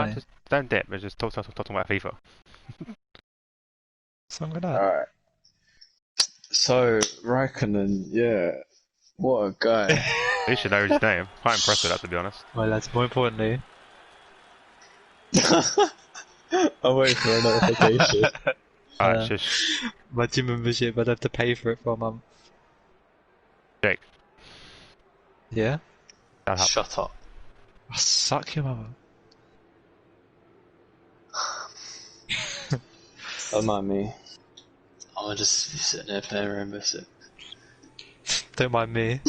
Just don't dip, but just talking about FIFA. Something like that. Alright. So, Raikkonen, yeah. What a guy. You should know his name. Quite impressed with that, to be honest. Well, that's more importantly. I'm waiting for a notification. Alright, shush. My gym membership, I'd have to pay for it for a month. Jake, Yeah? shut up. Shut up. Oh, suck your mother. Don't mind me. I'm just sitting there playing Rainbow Six. Don't mind me.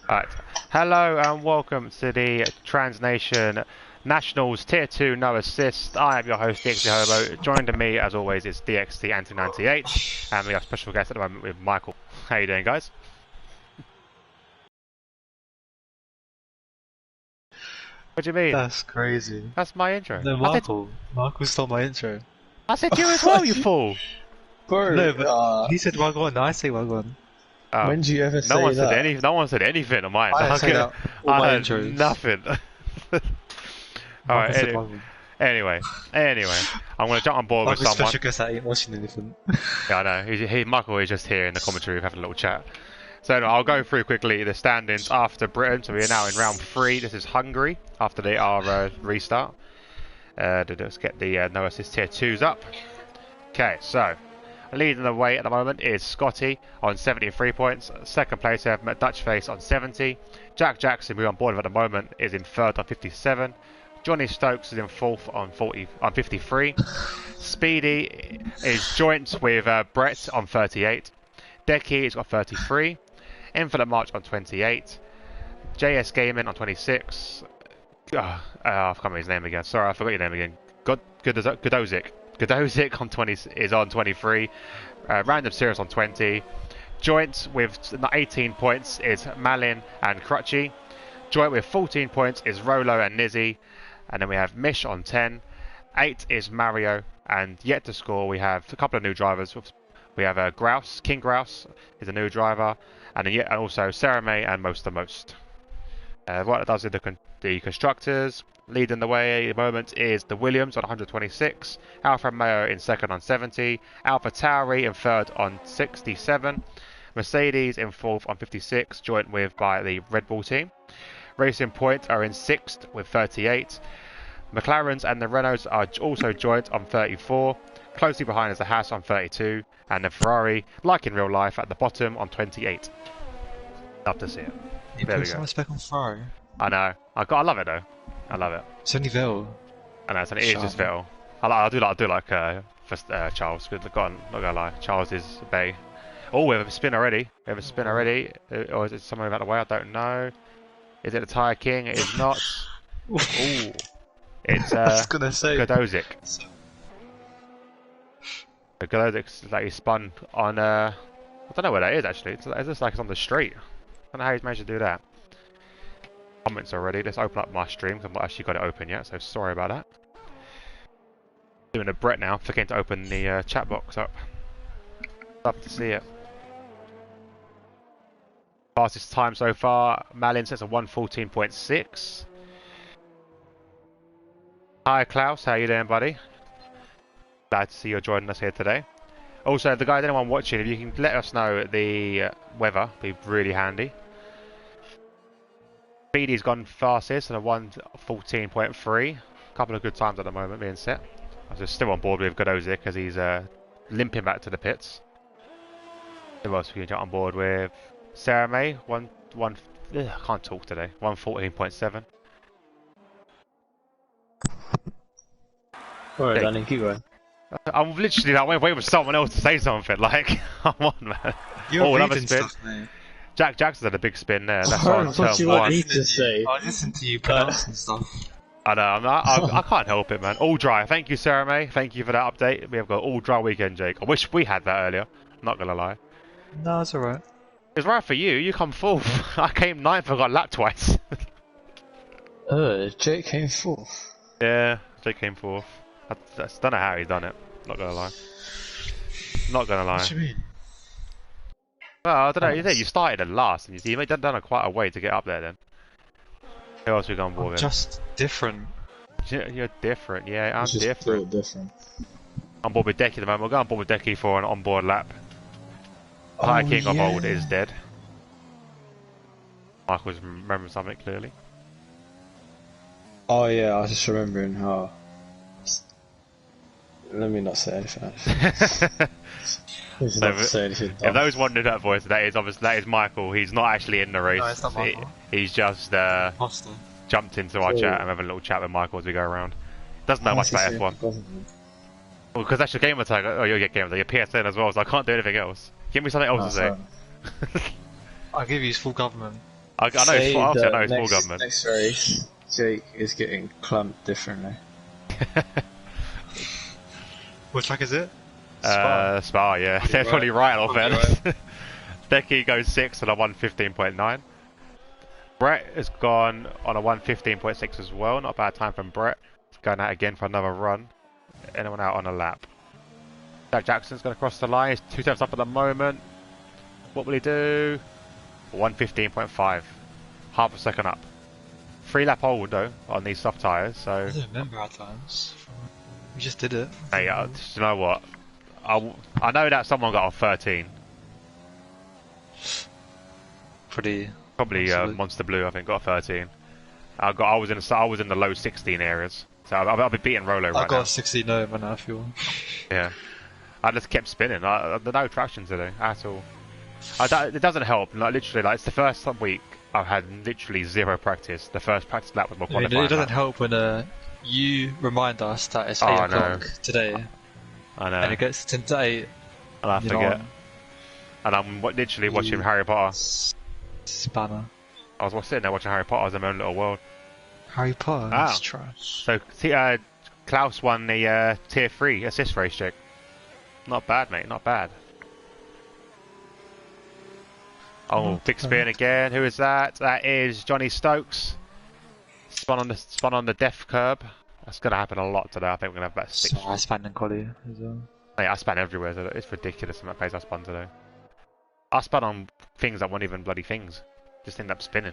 Alright. Hello and welcome to the Transnation Nationals Tier 2 No Assist. I am your host, DXT Hobo. Joining me, as always, is DXT Anti98. And we have a special guest at the moment with Michael. How you doing, guys? What do you mean? That's crazy. That's my intro. No, Michael. Michael stole my intro. I said you as well, you fool! Bro, No, but he said Wagwan, I say Wagwan. Oh, when do you ever say no one that? said no one said anything on mine. I say that all I my heard intros. nothing. Alright, anyway, I'm gonna jump on board with Michael's someone. special guest that ain't watching anything. Yeah, I know. Michael is just here in the commentary. We've had a little chat. So anyway, I'll go through quickly the standings after Britain. So we are now in round 3. This is Hungary after they are restart. Let's get the no assist tier 2s up. Okay, so leading the way at the moment is Scotty on 73 points. Second place we have Dutchface on 70. Jack Jackson, who we're on board with at the moment, is in third on 57. Johnny Stokes is in fourth on 53. Speedy is joint with Brett on 38. Decky has got 33. Infinite March on 28. JS Gaming on 26. I can't remember his name again. Sorry, I forgot your name again. Godozik on 20 is on 23. Random Serious on 20. Joint with 18 points is Malin and Crutchy. Joint with 14 points is Rolo and Nizzy. And then we have Mish on 10. 8 is Mario. And yet to score, we have a couple of new drivers. We have Grouse. King Grouse is a new driver. And then also Sarah May and Most the Most. What it does is the constructors. Leading the way at the moment is the Williams on 126. Alfa Romeo in second on 70. Alpha Tauri in third on 67. Mercedes in fourth on 56, joint with by the Red Bull team. Racing Point are in sixth with 38. McLarens and the Renaults are also joint on 34. Closely behind is the Haas on 32. And the Ferrari, like in real life, at the bottom on 28. Love to see it. You There we put some go. respect on Ferrari. I know. I love it though. I love it. It's only Vettel. I know. It is just Vettel. I do like Charles. Not gonna lie. Charles is Bay. Oh, we have a spin already. Or is it somewhere about the way? I don't know. Is it the Tyre King? It is not. Ooh. It's I was gonna say. Godozik. The Godozik's like he spun on I don't know where that is actually. It's just like it's on the street. I don't know how he's managed to do that. Comments already. Let's open up my stream. I've not actually got it open yet, so sorry about that. Doing a Brett now, forgetting to open the chat box up. Love to see it. Fastest time so far, Malin sets a 1:14.6. Hi Klaus, how you doing, buddy? Glad to see you're joining us here today. Also, the guys, anyone watching, if you can let us know the weather, it'd be really handy. Speedy's gone fastest at a 1:14.3. A couple of good times at the moment being set. I'm just still on board with Godozik as he's limping back to the pits. Who else we can jump on board with? Sarah May, I can't talk today. 1:14.7. Alright, Danny, keep going. I'm literally like waiting for someone else to say something. Like, come on, man. You're another reading spin. stuff, mate. Jack Jackson's had a big spin there. That's What on do turn you want 1. me to say? I listen to you pronouncing stuff. I know, I can't help it, man. All dry. Thank you, Sarah May. Thank you for that update. We have got all dry weekend, Jake. I wish we had that earlier. Not gonna lie. No, it's alright. It's right for you. You come 4th. I came 9th. I got lapped twice. Jake came 4th. Yeah, Jake came 4th. I don't know how he's done it. Not gonna lie. Not gonna lie. What do you mean? Well, I don't know. You started at last, and you done quite a way to get up there. Then who else we got on board with? Just different. You're different. Yeah, I'm It's just different. different. On board with Decky at the moment. We'll go on board with Decky for an onboard lap. High King of old is dead. Michael's remembering something clearly. Oh yeah, I was just remembering how. Let me not say anything. Let's not say anything. If those wanted that voice, that is Michael. He's not actually in the race. No, it's not Michael. He's just jumped into our chat and having a little chat with Michael as we go around. Doesn't know much about F1. Well, because that's your gamer tag. Oh, you'll get gamer tag. Your PSN as well, so I can't do anything else. Give me something else to say. I'll give you his full government. I know it's full government. Next race, Jake is getting clumped differently. What track is it? Spa, yeah. Definitely right off it. Decky goes 6 on a 1:15.9. Brett has gone on a 1:15.6 as well. Not a bad time from Brett. He's going out again for another run. Anyone out on a lap? Jack Jackson's going to cross the line. He's 2 steps up at the moment. What will he do? 1:15.5. Half a second up. 3 lap hold though on these soft tyres. So I don't remember our times. We just did it. hey, you know what? I know that someone got off 13. Probably Monster Blue. I think got 13. I was in the low 16 areas. So I'll be beating Rolo right now. I got 16 over now if you want. Yeah. I just kept spinning. There's no traction today at all. It doesn't help. Like literally, it's the first week I've had literally 0 practice. The first practice lap was my qualifying. It doesn't help when you remind us that it's 8 o'clock today. I know. And it gets 10 to 8. And I forget. And I'm literally watching Harry Potter. Spanner. I was sitting there watching Harry Potter as in my own little world. Harry Potter? That's trash. So Klaus won the tier 3 assist race check. Not bad, mate. Not bad. Oh, big spin again. Who is that? That is Johnny Stokes. Spun on the death curb. That's going to happen a lot today. I think we're going to have about 6. So I span in quali as well. Mate, I span everywhere. So it's ridiculous the amount of pace I spun today. I spun on things that weren't even bloody things. Just end up spinning.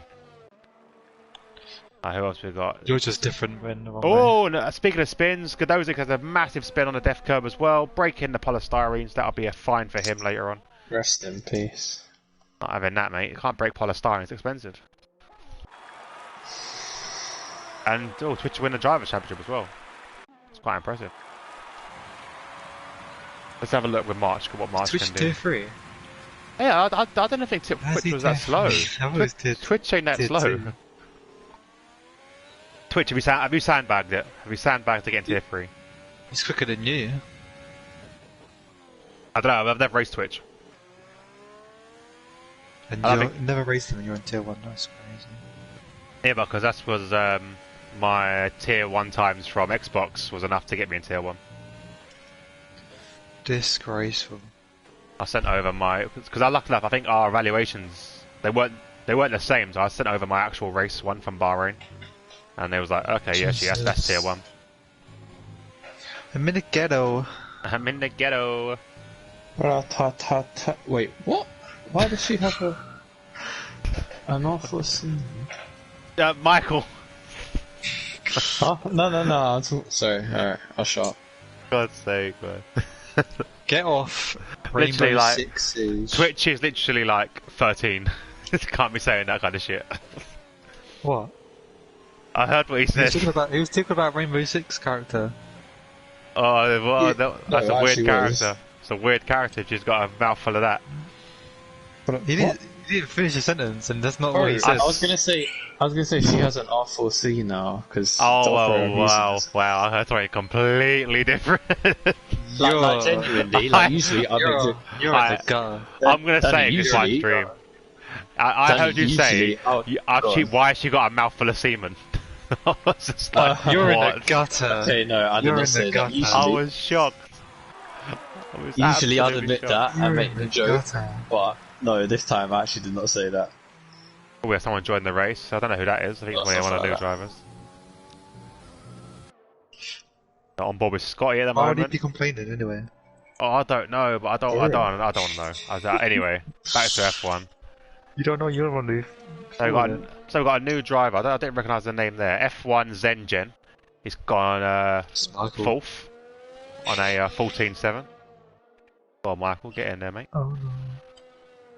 Who else we got? You're just different when. Oh, no, speaking of spins, Godozik has a massive spin on the death curb as well. Breaking the polystyrenes. That'll be a fine for him later on. Rest in peace. Not having that, mate. You can't break polystyrene. It's expensive. And Twitch win the Drivers' Championship as well. It's quite impressive. Let's have a look with March. What March Twitch can do. tier 3? Yeah, I don't think Twitch was that slow. Twitch ain't that slow. Twitch, have you sandbagged it? Have you sandbagged to get into tier 3? He's quicker than you. I don't know. I've never raced Twitch. And you've never raced him and you're in tier 1. That's crazy. Yeah, because that was my tier 1 times from Xbox was enough to get me in tier 1. Disgraceful. I sent over because I lucked enough. I think our evaluations they weren't the same. So I sent over my actual race one from Bahrain, and they was like, okay, yeah, that's tier 1. I'm in the ghetto. I'm in the ghetto. Wait, what? Why does she have an awful scene? Michael. Huh? No. Sorry. Alright, I'll shut up. God's sake, man. Get off. Literally, Rainbow Sixes. Twitch is literally like 13. Can't be saying that kind of shit. What? I heard what he said. He was talking about Rainbow Six character. Oh, well, that's a weird character. Was. It's a weird character. She's got a mouthful of that. He didn't finish the sentence, and that's not what he said. I was gonna say she has an R4C now because. Oh wow! I heard something completely different. like genuinely, usually you're a guy. I'm gonna say it because my stream. I heard you say why she got a mouthful of semen. I was just like, you're what? in the gutter. Okay, no, I didn't say that. I was shocked. Usually I'd admit that and make the joke, but no, this time I actually did not say that. Oh, we have someone joined the race. I don't know who that is. I think it's one of the new drivers. Not on board with Scotty at the moment. Why would he be complaining anyway? Oh, I don't know, but I don't want to know. Anyway, back to F1. You don't know you're on the. So we got a new driver. I didn't recognise the name there. F1 Zengen. He's gone fourth on a 14.7. Well, Michael, get in there, mate. Oh no.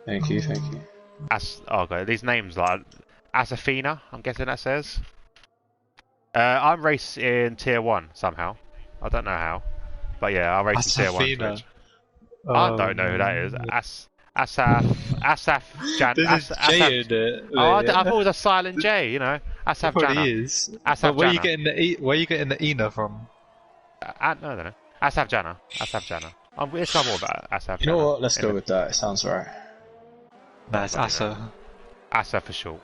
Thank you. Okay, these names like Asafina, I'm guessing that says. I'm racing Tier 1 somehow. I don't know how. But yeah, I'm racing Tier 1 Twitch. I don't know who that is. Asaf Jan. There's a J in it. I thought it was a silent J, you know. Asaf Jana. It is. Asaf where Jana. Where are you getting the Ina from? No, I don't know. Asaf Jana. It's not more about Asaf Jana. You know what? Let's go with that. It sounds right. No, it's Asa. Asa for short.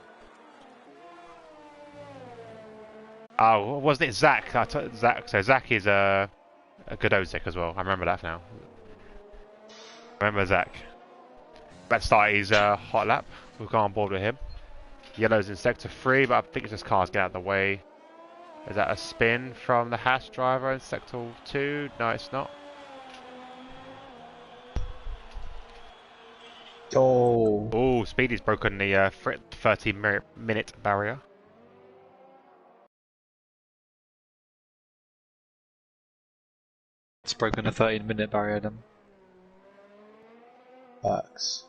Oh, wasn't it Zach? Zach. So Zach is a Godozik as well. I remember that now. Remember Zach. Let's start his hot lap. We'll go on board with him. Yellow's in sector 3, but I think it's just cars get out of the way. Is that a spin from the Haas driver in sector 2? No, it's not. Oh, Speedy's broken the 30-minute barrier. It's broken a 13-minute barrier then. Facts.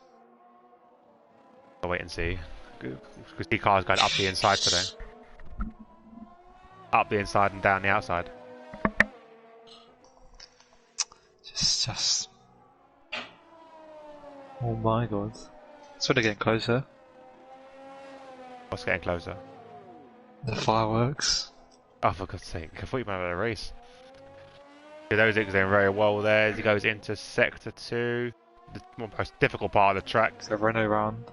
I'll wait and see. Because the car's going up the inside today. Up the inside and down the outside. Just. Oh my god. It's really getting closer. What's getting closer? The fireworks. Oh, for God's sake. I thought you meant about a race. Those are doing very well there as he goes into sector 2. The most difficult part of the track. It's the Renault round.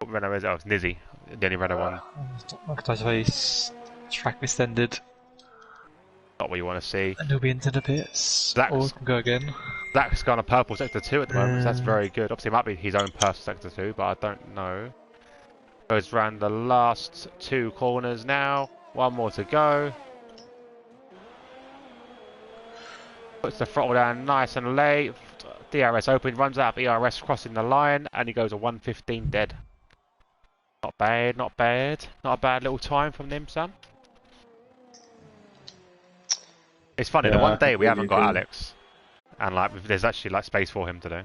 What Renault is it? Oh, it's Nizzy. The only Renault one. Face. Track extended. Not what you want to see. And he'll be into the pits. Or we can go again. Zach's gone a purple sector 2 at the moment, so that's very good. Obviously it might be his own personal sector 2, but I don't know. Goes round the last 2 corners now. One more to go. Puts the throttle down nice and late. DRS open, runs out of ERS crossing the line, and he goes a 1:15 dead. Not bad, not bad. Not a bad little time from them, son. It's funny, the one day we haven't got Alex, and like there's actually like space for him today.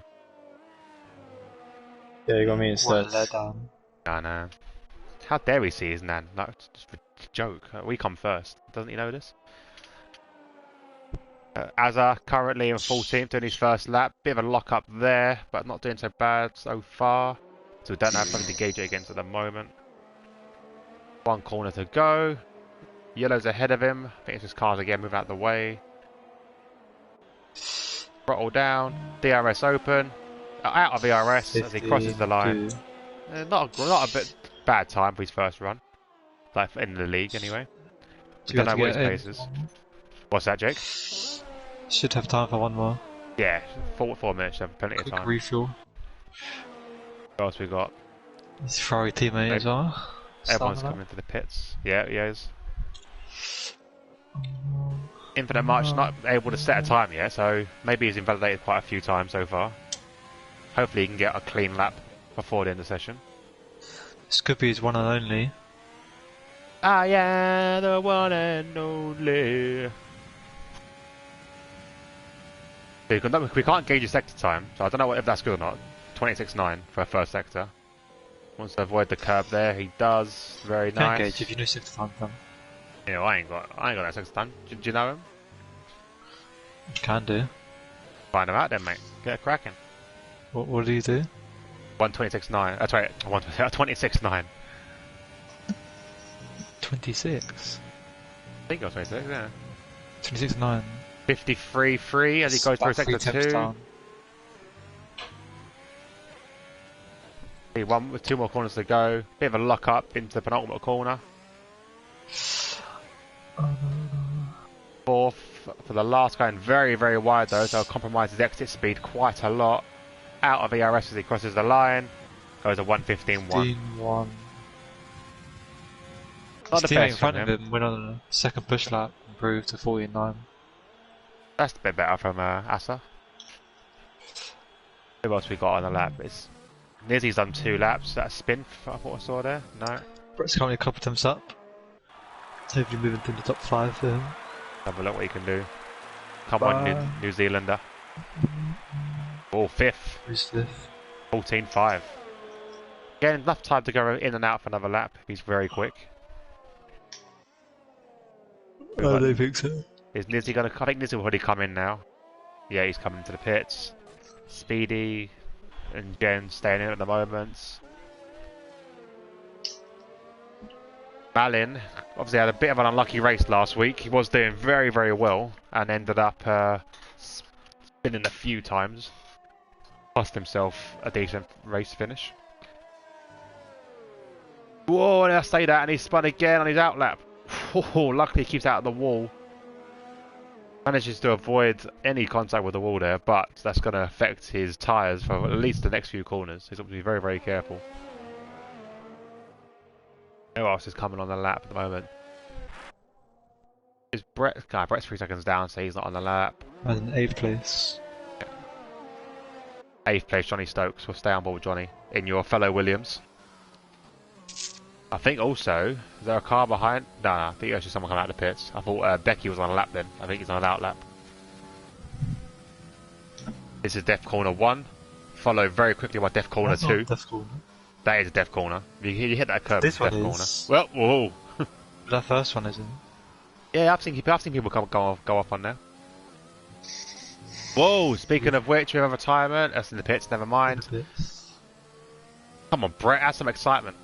Yeah, you got me instead. I know. How dare we see his nan? No, it's just a joke. We come first. Doesn't he know this? Azar currently in 14th doing his first lap. Bit of a lock up there, but not doing so bad so far. So we don't have something to gauge it against at the moment. One corner to go. Yellow's ahead of him. I think it's just cars again, move out the way. Throttle down. DRS open. Out of ERS as he crosses the line. Not a bit bad time for his first run. Like in the league anyway. We don't know what his pace is. What's that, Jake? Should have time for one more. Yeah, 4 minutes, have plenty of time. Refuel. What else we got? His Ferrari teammate as well. Everyone's coming to the pits. Yeah, he is. Infinite March not able to set a time yet, so maybe he's invalidated quite a few times so far. Hopefully he can get a clean lap before the end of the session. This could be his one and only. I am the one and only. We can't gauge his sector time, so I don't know if that's good or not. 26.9 for a first sector. Wants to avoid the curb there, he does. Very nice. Can't gauge if you know sector time then. You know, I ain't got that sector time. Do you know him? You can do. Find him out then, mate. Get a cracking. What do you do? 126.9. Sorry, 26.9. 26. I think it was 26, yeah. 26.9. 53.3 as he goes through sector 2. Down. With 2 more corners to go. Bit of a lock up into the penultimate corner. 4th for the last, going very, very wide though, so compromises his exit speed quite a lot. Out of ERS as he crosses the line. Goes a 1:15.1. Not the best in front of him went on a second push lap, improved to 49. That's a bit better from Asa. Who else we got on the lap? Nizzy's done 2 laps. That spin, I thought I saw there. No. Brett's currently a couple times up. Hopefully moving to the top 5 for him. Have a look what he can do. Come on, New Zealander. Oh, 5th. Who's 5th? 14.5. Again, enough time to go in and out for another lap. He's very quick. I don't think so. Is Nizzy going to... I think Nizzy will already come in now. Yeah, he's coming to the pits. Speedy and Jen staying in at the moment. Malin obviously had a bit of an unlucky race last week. He was doing very, very well and ended up spinning a few times. Cost himself a decent race finish. Whoa, and I say that, and he spun again on his outlap. Oh, luckily he keeps out of the wall. Manages to avoid any contact with the wall there, but that's going to affect his tyres for at least the next few corners. He's got to be very, very careful. Who else is coming on the lap at the moment? Is Brett? God, Brett's 3 seconds down, so he's not on the lap. I'm in 8th place. 8th place, Johnny Stokes. We'll stay on board with Johnny in your fellow Williams. I think also, is there a car behind? No, I think there's just someone coming out of the pits. I thought Becky was on a lap then. I think he's on an out lap. This is Death Corner 1, followed very quickly by Death Corner 2. Death Corner. That is a Death Corner. You hit that curb. This one Death is. Corner. Well, whoa. That first one isn't. Yeah, I've seen people go off on there. Whoa! Speaking of which, we have a retirement. That's in the pits. Never mind. Come on, Brett. Add some excitement.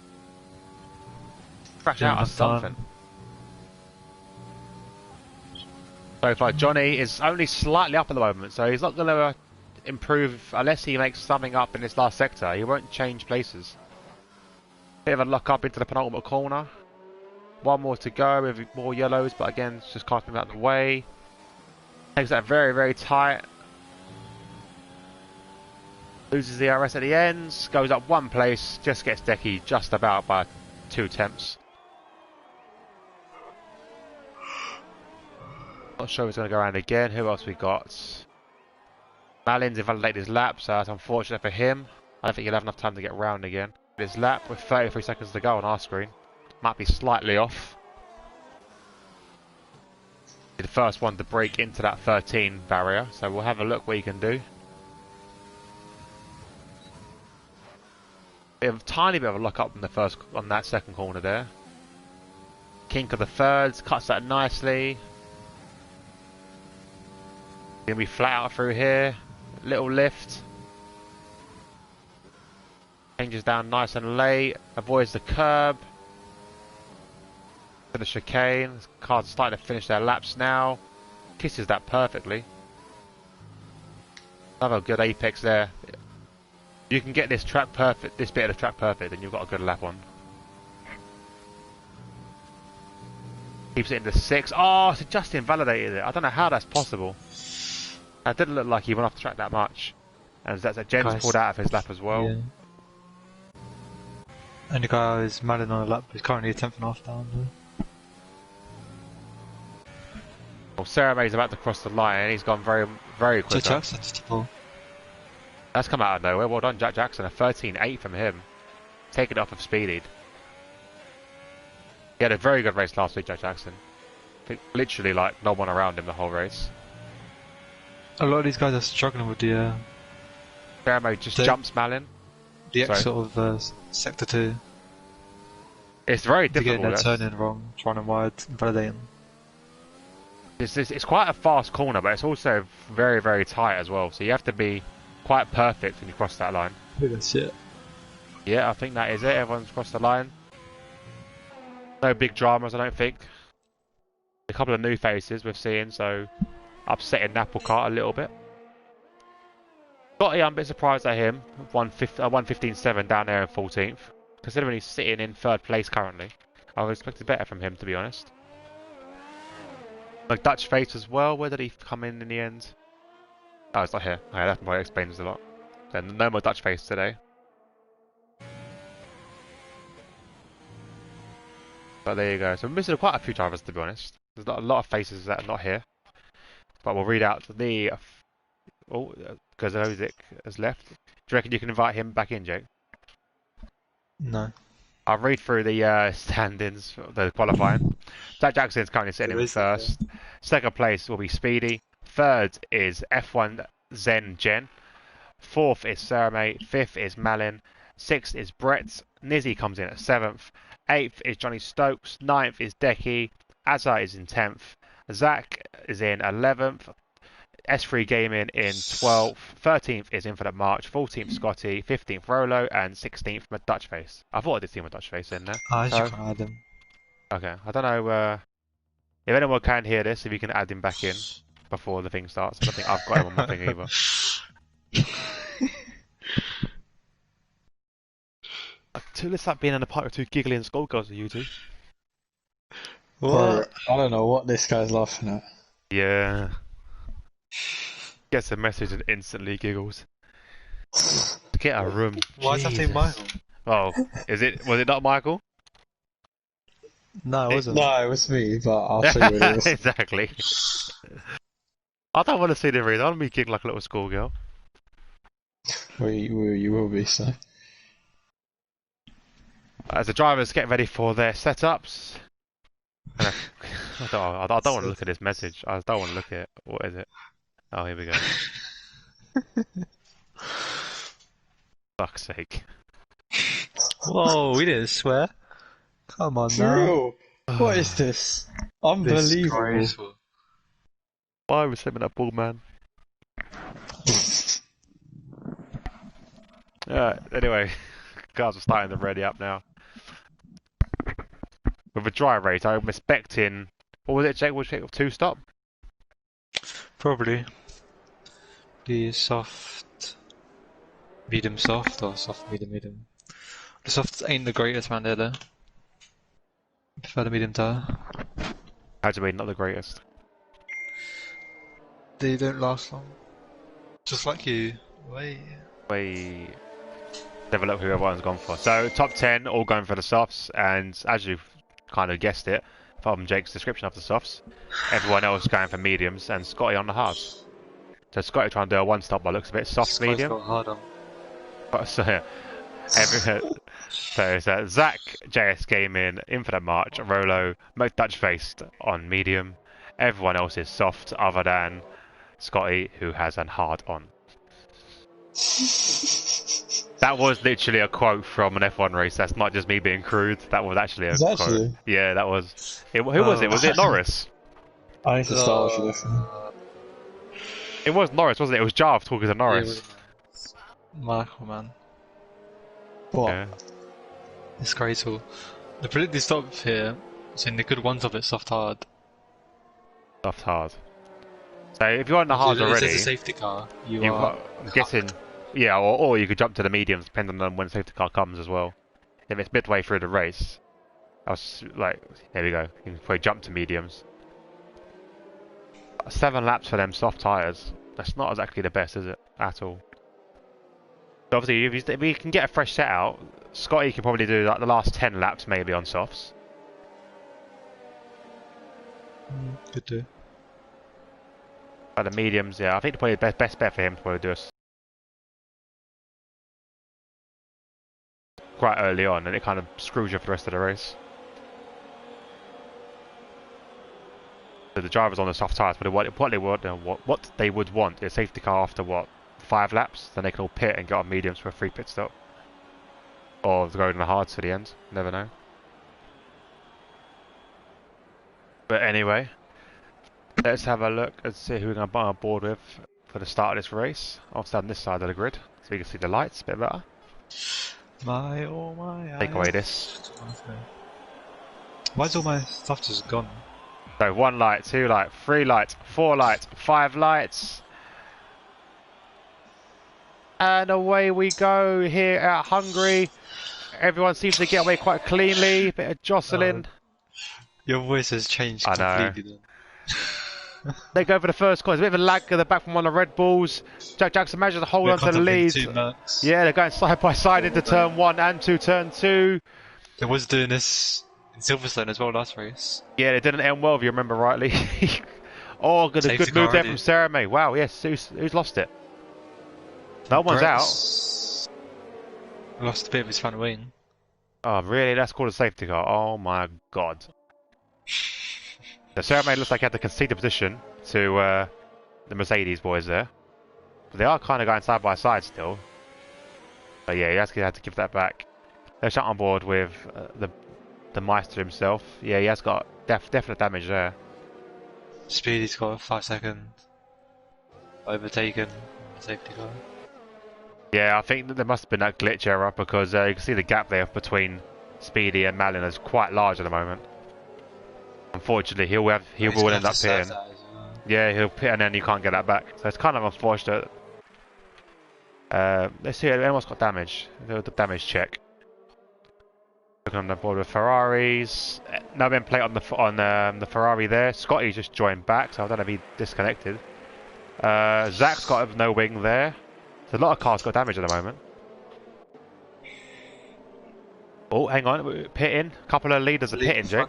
Crash out or something. So far, Johnny is only slightly up at the moment, so he's not going to improve unless he makes something up in this last sector. He won't change places. Bit of a lock up into the penultimate corner. One more to go with more yellows, but again, it's just casting him out of the way. Takes that very, very tight. Loses the RS at the ends. Goes up 1 place. Just gets Decky just about by 2 attempts. Not sure he's going to go around again. Who else we got? Malin's invalidated his lap, so that's unfortunate for him. I don't think he'll have enough time to get round again. His lap with 33 seconds to go on our screen. Might be slightly off. The first one to break into that 13 barrier, so we'll have a look what he can do. Tiny bit of a lock up on that second corner there. Kink of the thirds, cuts that nicely. Gonna be flat out through here. Little lift. Changes down nice and late. Avoids the curb. To the chicane. Cars are starting to finish their laps now. Kisses that perfectly. Another good apex there. You can get this track perfect, this bit of the track perfect, and you've got a good lap on. Keeps it into 6. Oh, so just invalidated it. I don't know how that's possible. That didn't look like he went off the track that much. And that's a Jen's pulled out of his lap as well. Yeah. And the guy is Malin on a lap. He's currently a 10.5 down there. Well, Sarah May's about to cross the line. He's gone very, very quick. That's come out of nowhere. Well done, Jack Jackson. A 13.8 from him. Taking it off of Speedied. He had a very good race last week, Jack Jackson. I think literally like no one around him the whole race. A lot of these guys are struggling with the... Sarah May just jumps Malin. The X sort of sector 2. It's very difficult. They're turning wrong, running wide, invalidating. It's quite a fast corner, but it's also very, very tight as well. So you have to be quite perfect when you cross that line. I think that's it. Yeah, I think that is it. Everyone's crossed the line. No big dramas, I don't think. A couple of new faces we've seen, so upsetting Applecart a little bit. Got I'm a bit surprised at him. 115.7 down there in 14th. Considering he's sitting in 3rd place currently. I was expecting better from him, to be honest. Like Dutch face as well. Where did he come in the end? Oh, it's not here. Okay, that probably explains a lot. Then no more Dutch face today. But there you go. So we're missing quite a few drivers, to be honest. There's not a lot of faces that are not here. But we'll read out the... Oh, because Ozik has left. Do you reckon you can invite him back in, Jake? No. I'll read through the standings, the qualifying. Jack Jackson's currently sitting in first. Second place will be Speedy. Third is F1 Zen Jen. Fourth is Saramate. Fifth is Malin. Sixth is Brett. Nizzy comes in at 7th. 8th is Johnny Stokes. 9th is Decky. Azza is in 10th. Zach is in 11th. S3 Gaming in 12th. 13th is Infinite March. 14th Scotty. 15th Rolo. And 16th Dutchface. I thought I did see Dutchface in there. I should add him. Okay, I don't know if anyone can hear this, if you can add him back in before the thing starts. I don't think I've got him on my thing either. It's like being in a party with two giggling schoolgirls, are you two? What? I don't know what this guy's laughing at. Yeah. Gets a message and instantly giggles. Get a room. Why is that thing Michael? Oh, was it not Michael? No, it wasn't. No, it was me, but I'll show you what it was. Exactly. I don't want to see the reason. I want to be giggling like a little schoolgirl. Well, you will be, so. As the drivers get ready for their setups. I don't want to look at this message. I don't want to look at it. What is it? Oh, here we go. Fuck's sake. Whoa, we didn't swear. Come on now. What is this? Unbelievable. Why are we slipping that ball, man? Anyway, cars are starting to ready up now. With a dry race, I'm expecting... What was it, Jake? Was it 2-stop? Probably. The soft... Medium soft, or soft medium medium. The soft ain't the greatest, man, they're there. I prefer the medium tire. How do you mean, not the greatest? They don't last long. Just like you. Wait. Develop who everyone's gone for. So, top 10 all going for the softs, and as you've kind of guessed it from Jake's description of the softs, everyone else going for mediums, and Scotty on the hards. So Scotty trying to do a one-stop by looks a bit soft medium. Got hard on. So it's Zach, JS Gaming, Infinite March, Rolo, Dutchface on medium. Everyone else is soft other than Scotty, who has an hard on. That was literally a quote from an F1 race. That's not just me being crude. That was actually a quote. Actually? Yeah, that was. Who was it? Was it Norris? I need to start with this. It was Norris, wasn't it? It was Jarv talking to Norris. Michael, man. What? Yeah. It's great. The predicted stop here, saying the good ones of it soft hard. Soft hard. So if you're on the hard already, it's a safety car. I'm guessing, yeah, or you could jump to the mediums depending on when the safety car comes as well. If it's midway through the race, I was like, there we go. You can probably jump to mediums. 7 laps for them soft tyres. That's not exactly the best, is it? At all. But obviously, if you can get a fresh set out, Scotty can probably do like the last 10 laps maybe on softs. Could do. But the mediums, yeah, I think probably the best bet for him to probably do quite early on, and it kind of screws you for the rest of the race. So the drivers on the soft tyres, what they would want is a safety car after 5 laps, then they can all pit and get on mediums for a free pit stop, or go in the hards to the end. Never know. But anyway, let's have a look and see who we're going to buy on board with for the start of this race. I'll stand on this side of the grid so you can see the lights a bit better. My Take away this. Why's all my stuff just gone? So 1 light, 2 light, 3 lights, 4 lights, 5 lights. And away we go here at Hungary. Everyone seems to get away quite cleanly. A bit of jostling. Your voice has changed completely then. They go for the first corner. There's a bit of a lag at the back from one of the Red Bulls. Jack Jackson manages to hold on to the lead. Yeah, they're going side by side into turn 1 and turn 2. They was doing this in Silverstone as well last race. Yeah, it didn't end well if you remember rightly. Oh, good Safety move car there already. from Sarah May. Wow, yes, who's lost it? No one's out. Lost a bit of his front wing. Oh, really? That's called a safety car. Oh my god. The Sarah May looks like he had to concede the position to the Mercedes boys there. But they are kind of going side by side still. But yeah, he actually had to give that back. They're shut on board with the Meister himself. Yeah, he has got definite damage there. Speedy's got 5 seconds. Overtaken. Safety car. Yeah, I think that there must have been that glitch error because you can see the gap there between Speedy and Malin is quite large at the moment. Unfortunately, he will end up pitting. Yeah, he'll pit and then you can't get that back. So it's kind of unfortunate. Let's see, anyone's got damage. The damage check. Looking on the board with Ferraris. No end plate on the Ferrari there. Scotty just joined back, so I don't know if he disconnected. Zach's got no wing there. So a lot of cars got damage at the moment. Oh, hang on, pitting. A couple of leaders are pitting, Jake.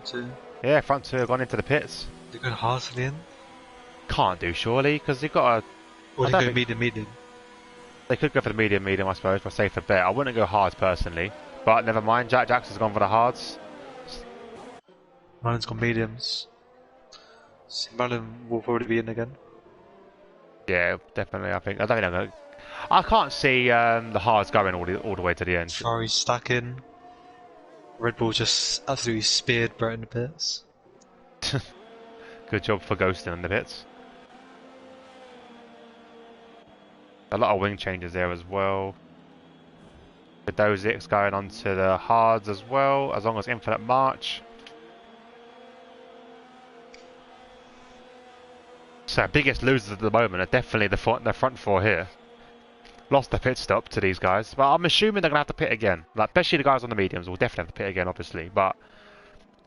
Yeah, front two have gone into the pits. They go hard in. Can't do surely, because they've got a... Or they go medium. They could go for the medium, I suppose, for a safer bet. I wouldn't go hard personally, but never mind. Jackson's gone for the hards. Malin's got mediums. Malin will probably be in again. Yeah, definitely. I don't think I'm gonna... I can't see the hards going all the way to the end. Ferrari's stacking. Red Bull just absolutely speared Brett in the pits. Good job for ghosting in the pits. A lot of wing changes there as well. The Dozix going on to the hards as well, as long as Infinite March. So biggest losers at the moment are definitely the front four here. Lost the pit stop to these guys, but I'm assuming they're gonna have to pit again. Like especially the guys on the mediums will definitely have to pit again, obviously. But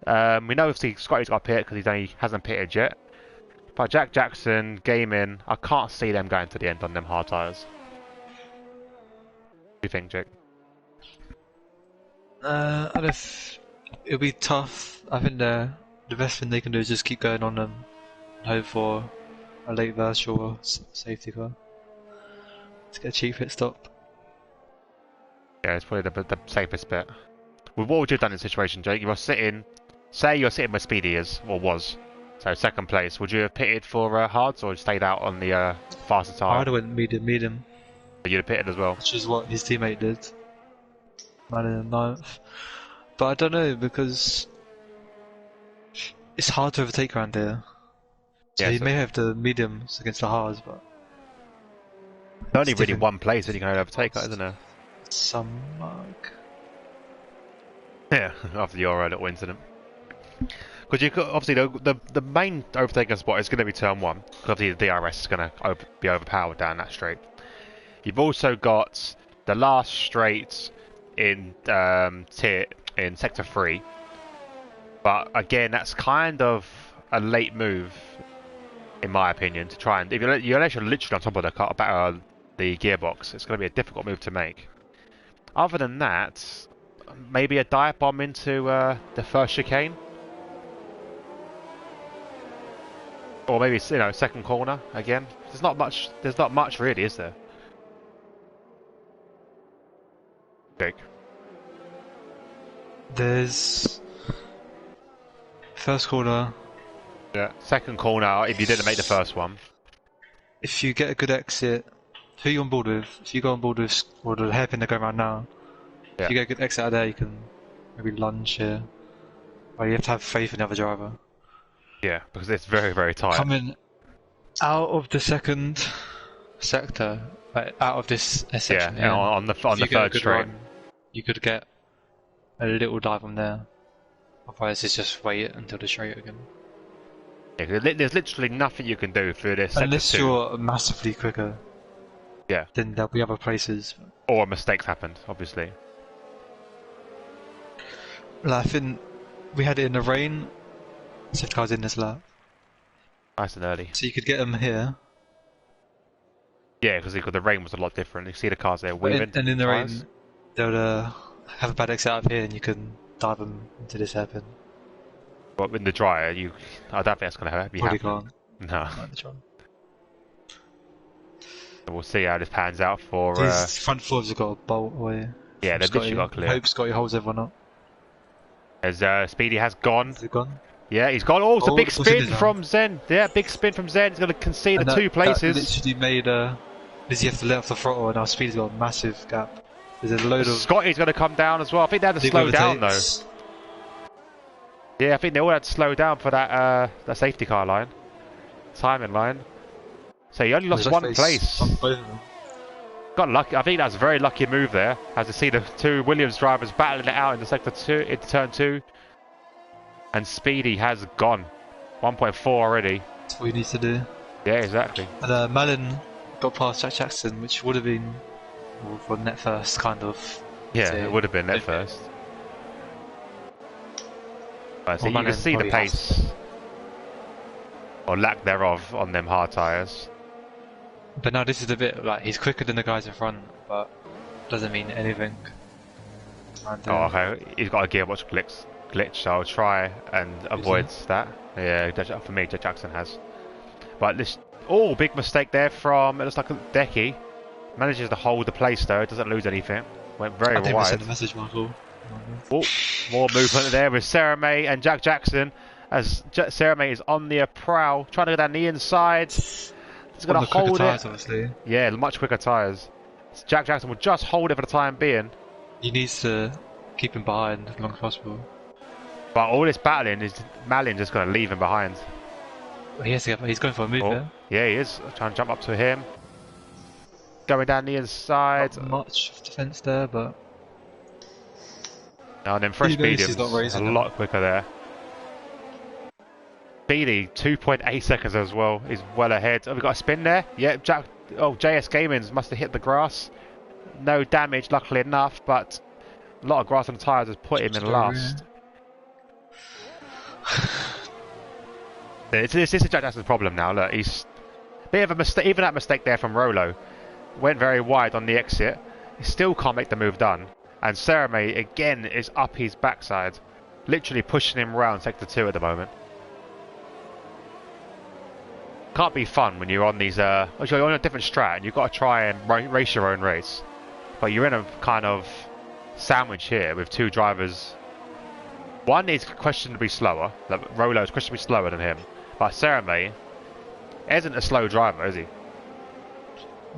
we know obviously Scotty's got to pit because he hasn't pitted yet. But Jackson, Gaming, I can't see them going to the end on them hard tyres. What do you think, Jake? It'll be tough. I think the best thing they can do is just keep going on them and hope for a late virtual or safety car to get a cheap pit stop. Yeah, it's probably the safest bet. With what would you have done in this situation, Jake? Say you're sitting where Speedy is, or was. So second place, would you have pitted for hards or stayed out on the faster tyre? I'd have went medium. You'd have pitted as well. Which is what his teammate did. Man in the 9th. But I don't know, because it's hard to overtake around here. So he may have the mediums against the hards, but... There's only really one place that you can overtake, isn't there? Some mark. Yeah, after your little incident. Because you could, obviously the main overtaking spot is going to be turn 1. Because obviously the DRS is going to be overpowered down that straight. You've also got the last straight in sector 3. But again, that's kind of a late move, in my opinion, to try and unless you're literally on top of the gearbox, it's going to be a difficult move to make. Other than that, maybe a dive bomb into the first chicane. Or maybe second corner again. There's not much really, is there? Big. There's first corner. Yeah. Second corner if you didn't make the first one. If you get a good exit, who are you on board with? If you go on board with the hairpin they're going around now, if you get a good exit out of there, you can maybe lunge here. Or you have to have faith in the other driver. Yeah, because it's very, very tight. Coming out of the second sector, out of this section, yeah, on the third straight, run, you could get a little dive on there. Otherwise, it's just wait until the straight again. Yeah, there's literally nothing you can do through this. Unless you're massively quicker. Yeah. Then there'll be other places. Or mistakes happened, obviously. I think we had it in the rain. Safety cars in this lap. Nice and early. So you could get them here. Yeah, because the rain was a lot different. You see the cars there weaving. And in the rain, they'll have a bad exit out of here and you can dive them into this hairpin. But in the dryer, I don't think that's going to be happening. No. Like the John. We'll see how this pans out for. These front floors have got a bolt away. Yeah, they've literally got clear. I hope Scotty holds everyone up. As Speedy has gone. Is it gone? Yeah, he's gone. Oh, it's a big spin now. from Zen. Yeah, big spin from Zen. He's going to concede the 2 places. That literally made Lizzie have to let off the throttle, and now Speedy's got a massive gap. There's a load of. Scotty's going to come down as well. I think they had to slow down though. Yeah, I think they all had to slow down for that safety car line, timing line. So he only lost 1 place. Got lucky. I think that's a very lucky move there. As you see the 2 Williams drivers battling it out into sector 2, into turn 2, and Speedy has gone 1.4 already. That's what he needs to do. Yeah, exactly. And Malin got past Jack Jackson, which would have been for net first, kind of. Yeah, it would have been net first. Right, so you can see the pace, or lack thereof, on them hard tyres. But now this is a bit like he's quicker than the guys in front, but doesn't mean anything. Oh, okay. He's got a gearbox glitch, so I'll try and avoid that. Yeah, for me, Jackson has. But this, big mistake there from, it looks like Decky. Manages to hold the place though, doesn't lose anything. Went very wide. Send a message, Michael. Oh, more movement there with Sarah May and Jack Jackson. As Sarah May is on the prowl, trying to go down the inside. He's going to hold it. Obviously. Yeah, much quicker tyres. Jack Jackson will just hold it for the time being. He needs to keep him behind as long as possible. But all this battling is Malin just going to leave him behind. He has to get, he's going for a move there. Yeah, he is. Trying to jump up to him. Going down the inside. Not much defence there, but... And then fresh mediums, a lot quicker there. Speedy, 2.8 seconds as well. He's well ahead. Oh, we got a spin there. Yeah, JS Gaming's must have hit the grass. No damage, luckily enough, but a lot of grass on the tyres has put him in last. This is Jack Jackson's problem now. Look, he's a bit of a mistake. Even that mistake there from Rolo went very wide on the exit. He still can't make the move done. And Sarah May again is up his backside, literally pushing him around sector 2 at the moment. Can't be fun when you're on these. You're on a different strat and you've got to try and race your own race, but you're in a kind of sandwich here with 2 drivers. One is questionably slower. Like Rolo is questionably slower than him, but Sarah May isn't a slow driver, is he?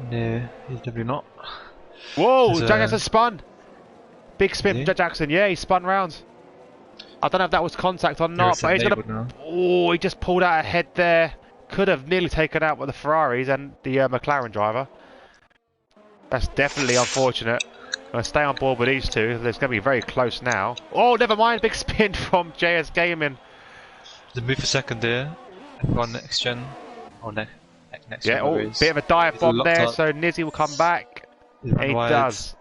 No, he's definitely not. Whoa! Jack Jackson spun. Big spin from Jack Jackson. Yeah, he spun round. I don't know if that was contact or not, but he's gonna. Oh, he just pulled out ahead there. Could have nearly taken out with the Ferraris and the McLaren driver. That's definitely unfortunate. I'm going to stay on board with these 2. It's going to be very close now. Oh, never mind. Big spin from JS Gaming. The move for second there. On next gen. Or next gen. Yeah, bit of a dive bomb there, so Nizzy will come back. He does.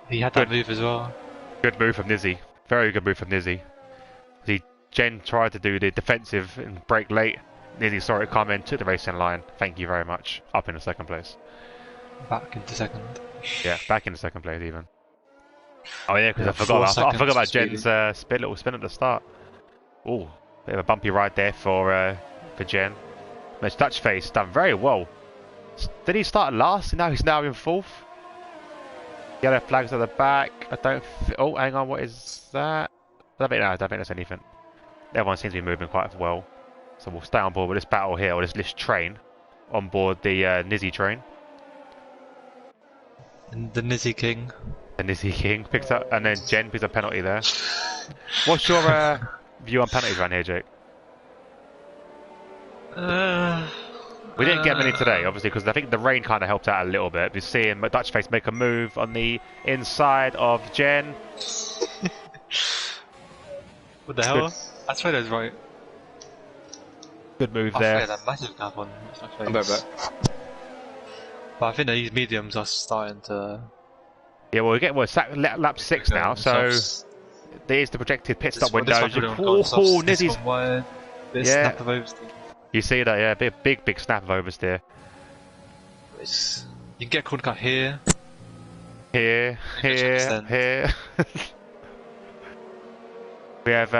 He had that move as well. Good move from Nizzy. Very good move from Nizzy. Jen tried to do the defensive and brake late. Nizzy saw it come in, took the racing line. Thank you very much. Up in the second place. Back into second. Yeah, back into second place even. Oh yeah, because I forgot about Jen's little spin at the start. Oh, bit of a bumpy ride there for Jen. But Dutch Face done very well. Did he start last? No, he's now in 4th. Yellow flags at the back. Oh, hang on, what is that? I don't think that's anything. Everyone seems to be moving quite well. So we'll stay on board with this battle here, or this train, on board the Nizzy train. And the Nizzy King. The Nizzy King picks up, and then Jen picks up penalty there. What's your view on penalties around here, Jake? We didn't get many today, obviously, because I think the rain kind of helped out a little bit. We're seeing Dutch Face make a move on the inside of Jen. What the hell? I swear that's right. Good move there. That massive gap on Dutch Face. But I think that these mediums are starting to... Yeah, well, we're getting lap 6 now, so there's the projected pit stop window. Oh, Nizzy's... Snap of oversteer. You see that, yeah, big snap of oversteer. You can get corner cut here. Here. We have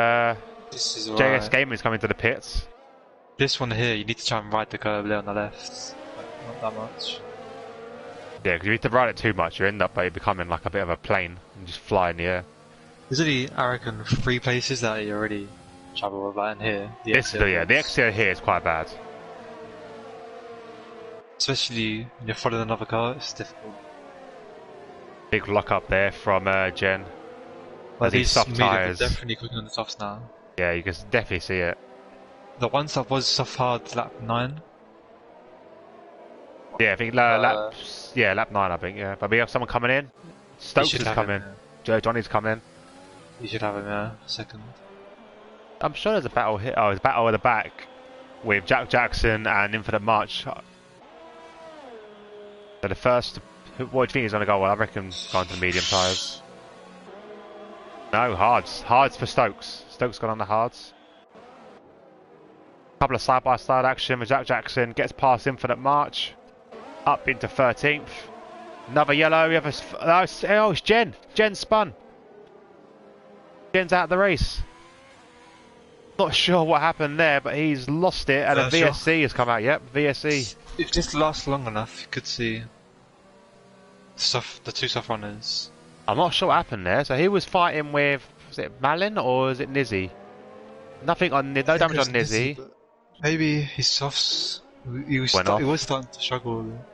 JS Gaming is coming to the pits. This one here, you need to try and ride the curve there on the left. Not that much. Yeah, because you need to ride it too much, you end up becoming like a bit of a plane and just fly in the air. There's only, I reckon, 3 places that you already travel about in here. The exterior here is quite bad. Especially when you're following another car, it's difficult. Big lock up there from Jen. But these soft tyres. definitely quicker than the softs now. Yeah, you can definitely see it. The one that was soft hard lap 9. Yeah, I think lap 9, I think, yeah. But we have someone coming in. Stokes is coming. Johnny's coming. You should have him there, second. I'm sure there's a battle here. Oh, there's a battle at the back with Jack Jackson and Infinite March. So the first, what do you think he's going to go? Well, I reckon going to the medium tyres. No, hards. Hards for Stokes. Stokes got on the hards. Couple of side-by-side action with Jack Jackson. Gets past Infinite March. Up into 13th. Another yellow. We have a, oh, it's Jen. Jen spun. Jen's out of the race. Not sure what happened there, but he's lost it, and a VSC has come out. Yep, VSC. If this lasts long enough, you could see the 2 soft runners. I'm not sure what happened there. So he was fighting with, was it Malin or was it Nizzy? Nothing on, no damage on Nizzy. Maybe his softs. He was starting to struggle.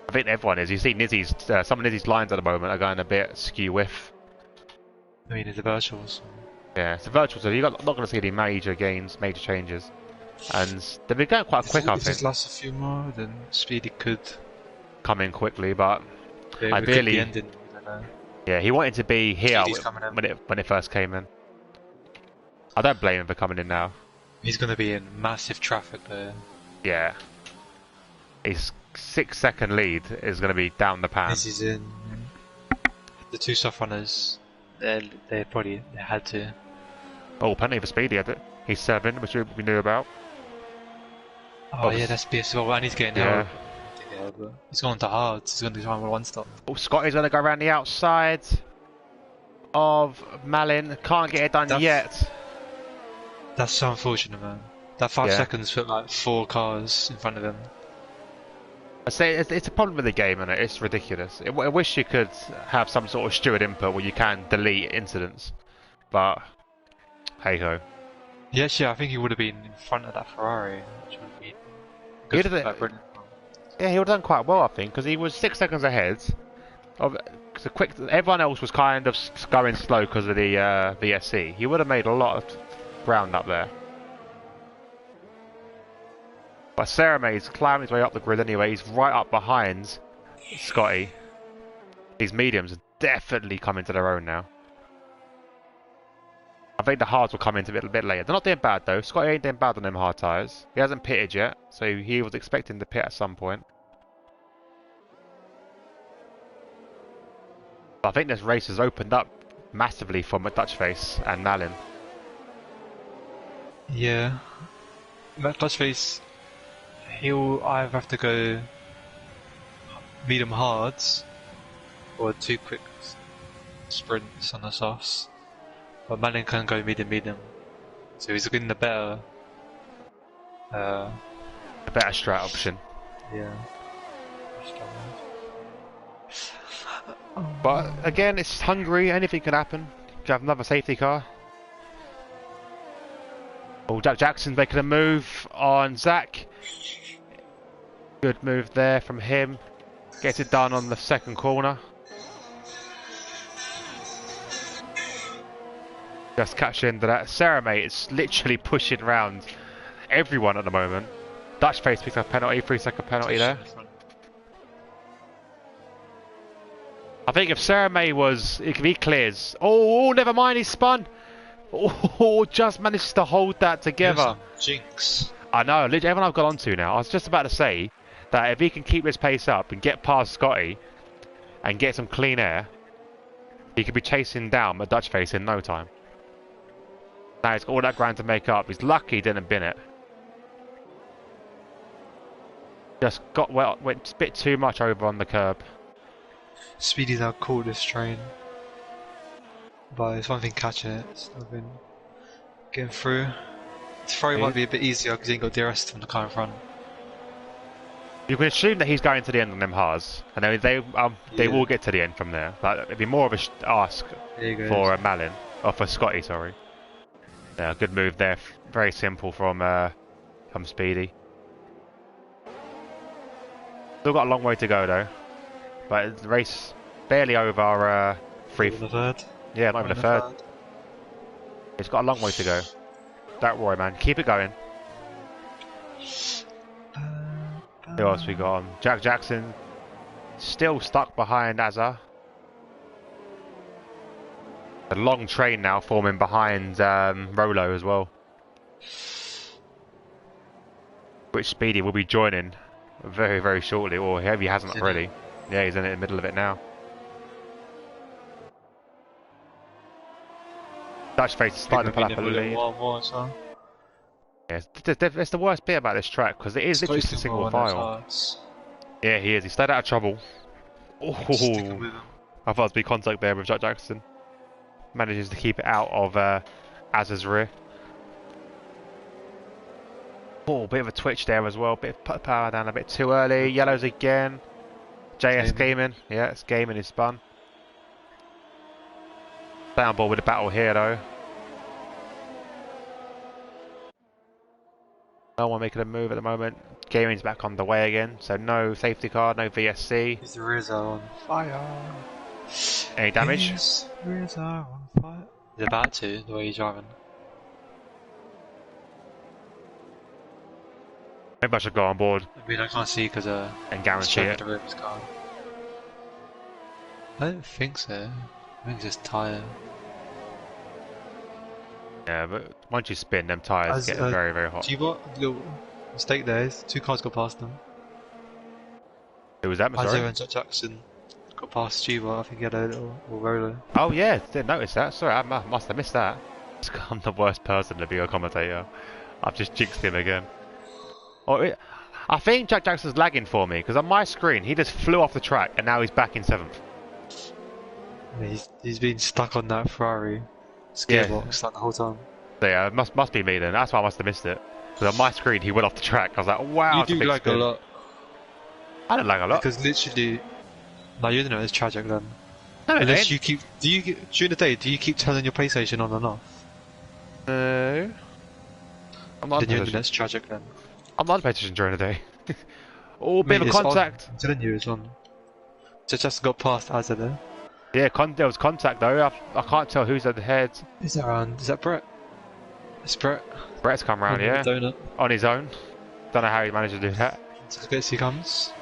I think everyone is. You see Nizzy's, some of Nizzy's lines at the moment are going a bit skew with. I mean, it's the virtuals. Yeah, it's a virtual, so you're not going to see any major gains, major changes. And they've been going quite quick, I think. If this lasts a few more, then Speedy could come in quickly, but yeah, ideally, ending, I don't know. Yeah, he wanted to be here when it first came in. I don't blame him for coming in now. He's going to be in massive traffic there. Yeah. His 6-second lead is going to be down the pan. This is in. The 2 soft runners, they had to. Oh, penalty for Speedy. He's 7, which we knew about. Oh yeah, that's BS. Well, I need to get in there. Yeah, but he's going to hards. He's going to try and 1-stop. Oh, Scotty's going to go around the outside of Malin. Can't get it done yet. That's so unfortunate, man. That 5 seconds put like 4 cars in front of him. I say it's a problem with the game, and it's ridiculous. I wish you could have some sort of steward input where you can delete incidents, but hey ho. Yes, yeah, I think he would have been in front of that Ferrari, which would have been brilliant. Yeah, he would have done quite well, I think, because he was 6 seconds ahead. Everyone else was kind of going slow because of the VSC. He would have made a lot of ground up there. But Sarama's climbing his way up the grid anyway. He's right up behind Scotty. These mediums are definitely coming to their own now. I think the hards will come into it a bit later. They're not doing bad though. Scotty ain't doing bad on them hard tyres. He hasn't pitted yet, so he was expecting to pit at some point. But I think this race has opened up massively for Dutchface and Malin. Yeah. Dutchface, he'll either have to go medium hards or 2 quick sprints on the softs. But Malin can go medium, so he's getting the better strat option. Yeah. But again, it's Hungary, anything can happen. You have another safety car. Oh, Jack Jackson's making a move on Zach. Good move there from him. Gets it done on the second corner. Just catching into that. Sarah, mate, is literally pushing around everyone at the moment. Dutchface picks up a penalty, 3-second penalty there. I think if Sarah May if he clears. Oh, never mind, he spun. Oh, just managed to hold that together. Jinx. I know, literally everyone I've got onto now. I was just about to say that if he can keep his pace up and get past Scotty and get some clean air, he could be chasing down a Dutchface in no time. Now he's got all that ground to make up. He's lucky he didn't bin it. Just went a bit too much over on the curb. Speedy's our coolest train. But it's one thing catching it, it's not been getting through. Ferrari might be a bit easier because he ain't got DRS from the car in front. You can assume that he's going to the end on them hards, and they will get to the end from there. Like, it'd be more of a ask for Malin, or for Scotty, sorry. Yeah, good move there. Very simple from Speedy. Still got a long way to go though, but the race barely over three. The third. Yeah, not even a third. It's got a long way to go. Don't worry, man. Keep it going. Who else we got on? Jack Jackson still stuck behind Azza. A long train now forming behind Rolo as well, which Speedy will be joining very, very shortly, or if he hasn't already. Yeah, he's in the middle of it now. Dutch face is starting to pull up a lead. Yeah, it's the worst bit about this track because it is literally just a single file. Yeah, he is. He stayed out of trouble. Oh, I thought it was big contact there with Jack Jackson. Manages to keep it out of Azza's rear. Oh, bit of a twitch there as well. Bit of power down a bit too early. Yellows again. JS gaming. Yeah, it's gaming is spun. Down ball with a battle here though. No one making a move at the moment. Gaming's back on the way again, so no safety car, no VSC. His rears are on fire. Any damage? His rears are on fire. He's about to, the way he's driving. Maybe I should go on board. I mean, I can't see because and guarantee it. The his car. I don't think so. I think it's just tyre. Yeah, but once you spin, them tyres get very, very hot. Do you what? A little mistake there. Two cars got past them. Who was that, Mr. Isaiah and Jackson got past Juba. I think he had a little roller. Oh yeah, didn't notice that. Sorry, I must have missed that. I'm the worst person to be a commentator. I've just jinxed him again. I think Jack Jackson's lagging for me because on my screen he just flew off the track and now he's back in 7th. He's been stuck on that Ferrari gearbox like the whole time. So yeah, it must be me then. That's why I must have missed it. Because on my screen he went off the track. I was like, wow. You do lag a lot. I don't lag a lot. Because literally, no, you don't know. It's tragic then. No, unless you keep. During the day? Do you keep turning your PlayStation on and off? No. I'm not. Then that's tragic then. I'm not on PlayStation during the day. Oh, bit of contact. I'm telling you, it's on. Just got past Azza there. Yeah, there was contact though. I can't tell who's at the head. Is that Brett? It's Brett. Brett's come round, yeah. Donut. On his own. Don't know how he managed to do that. So bits he comes.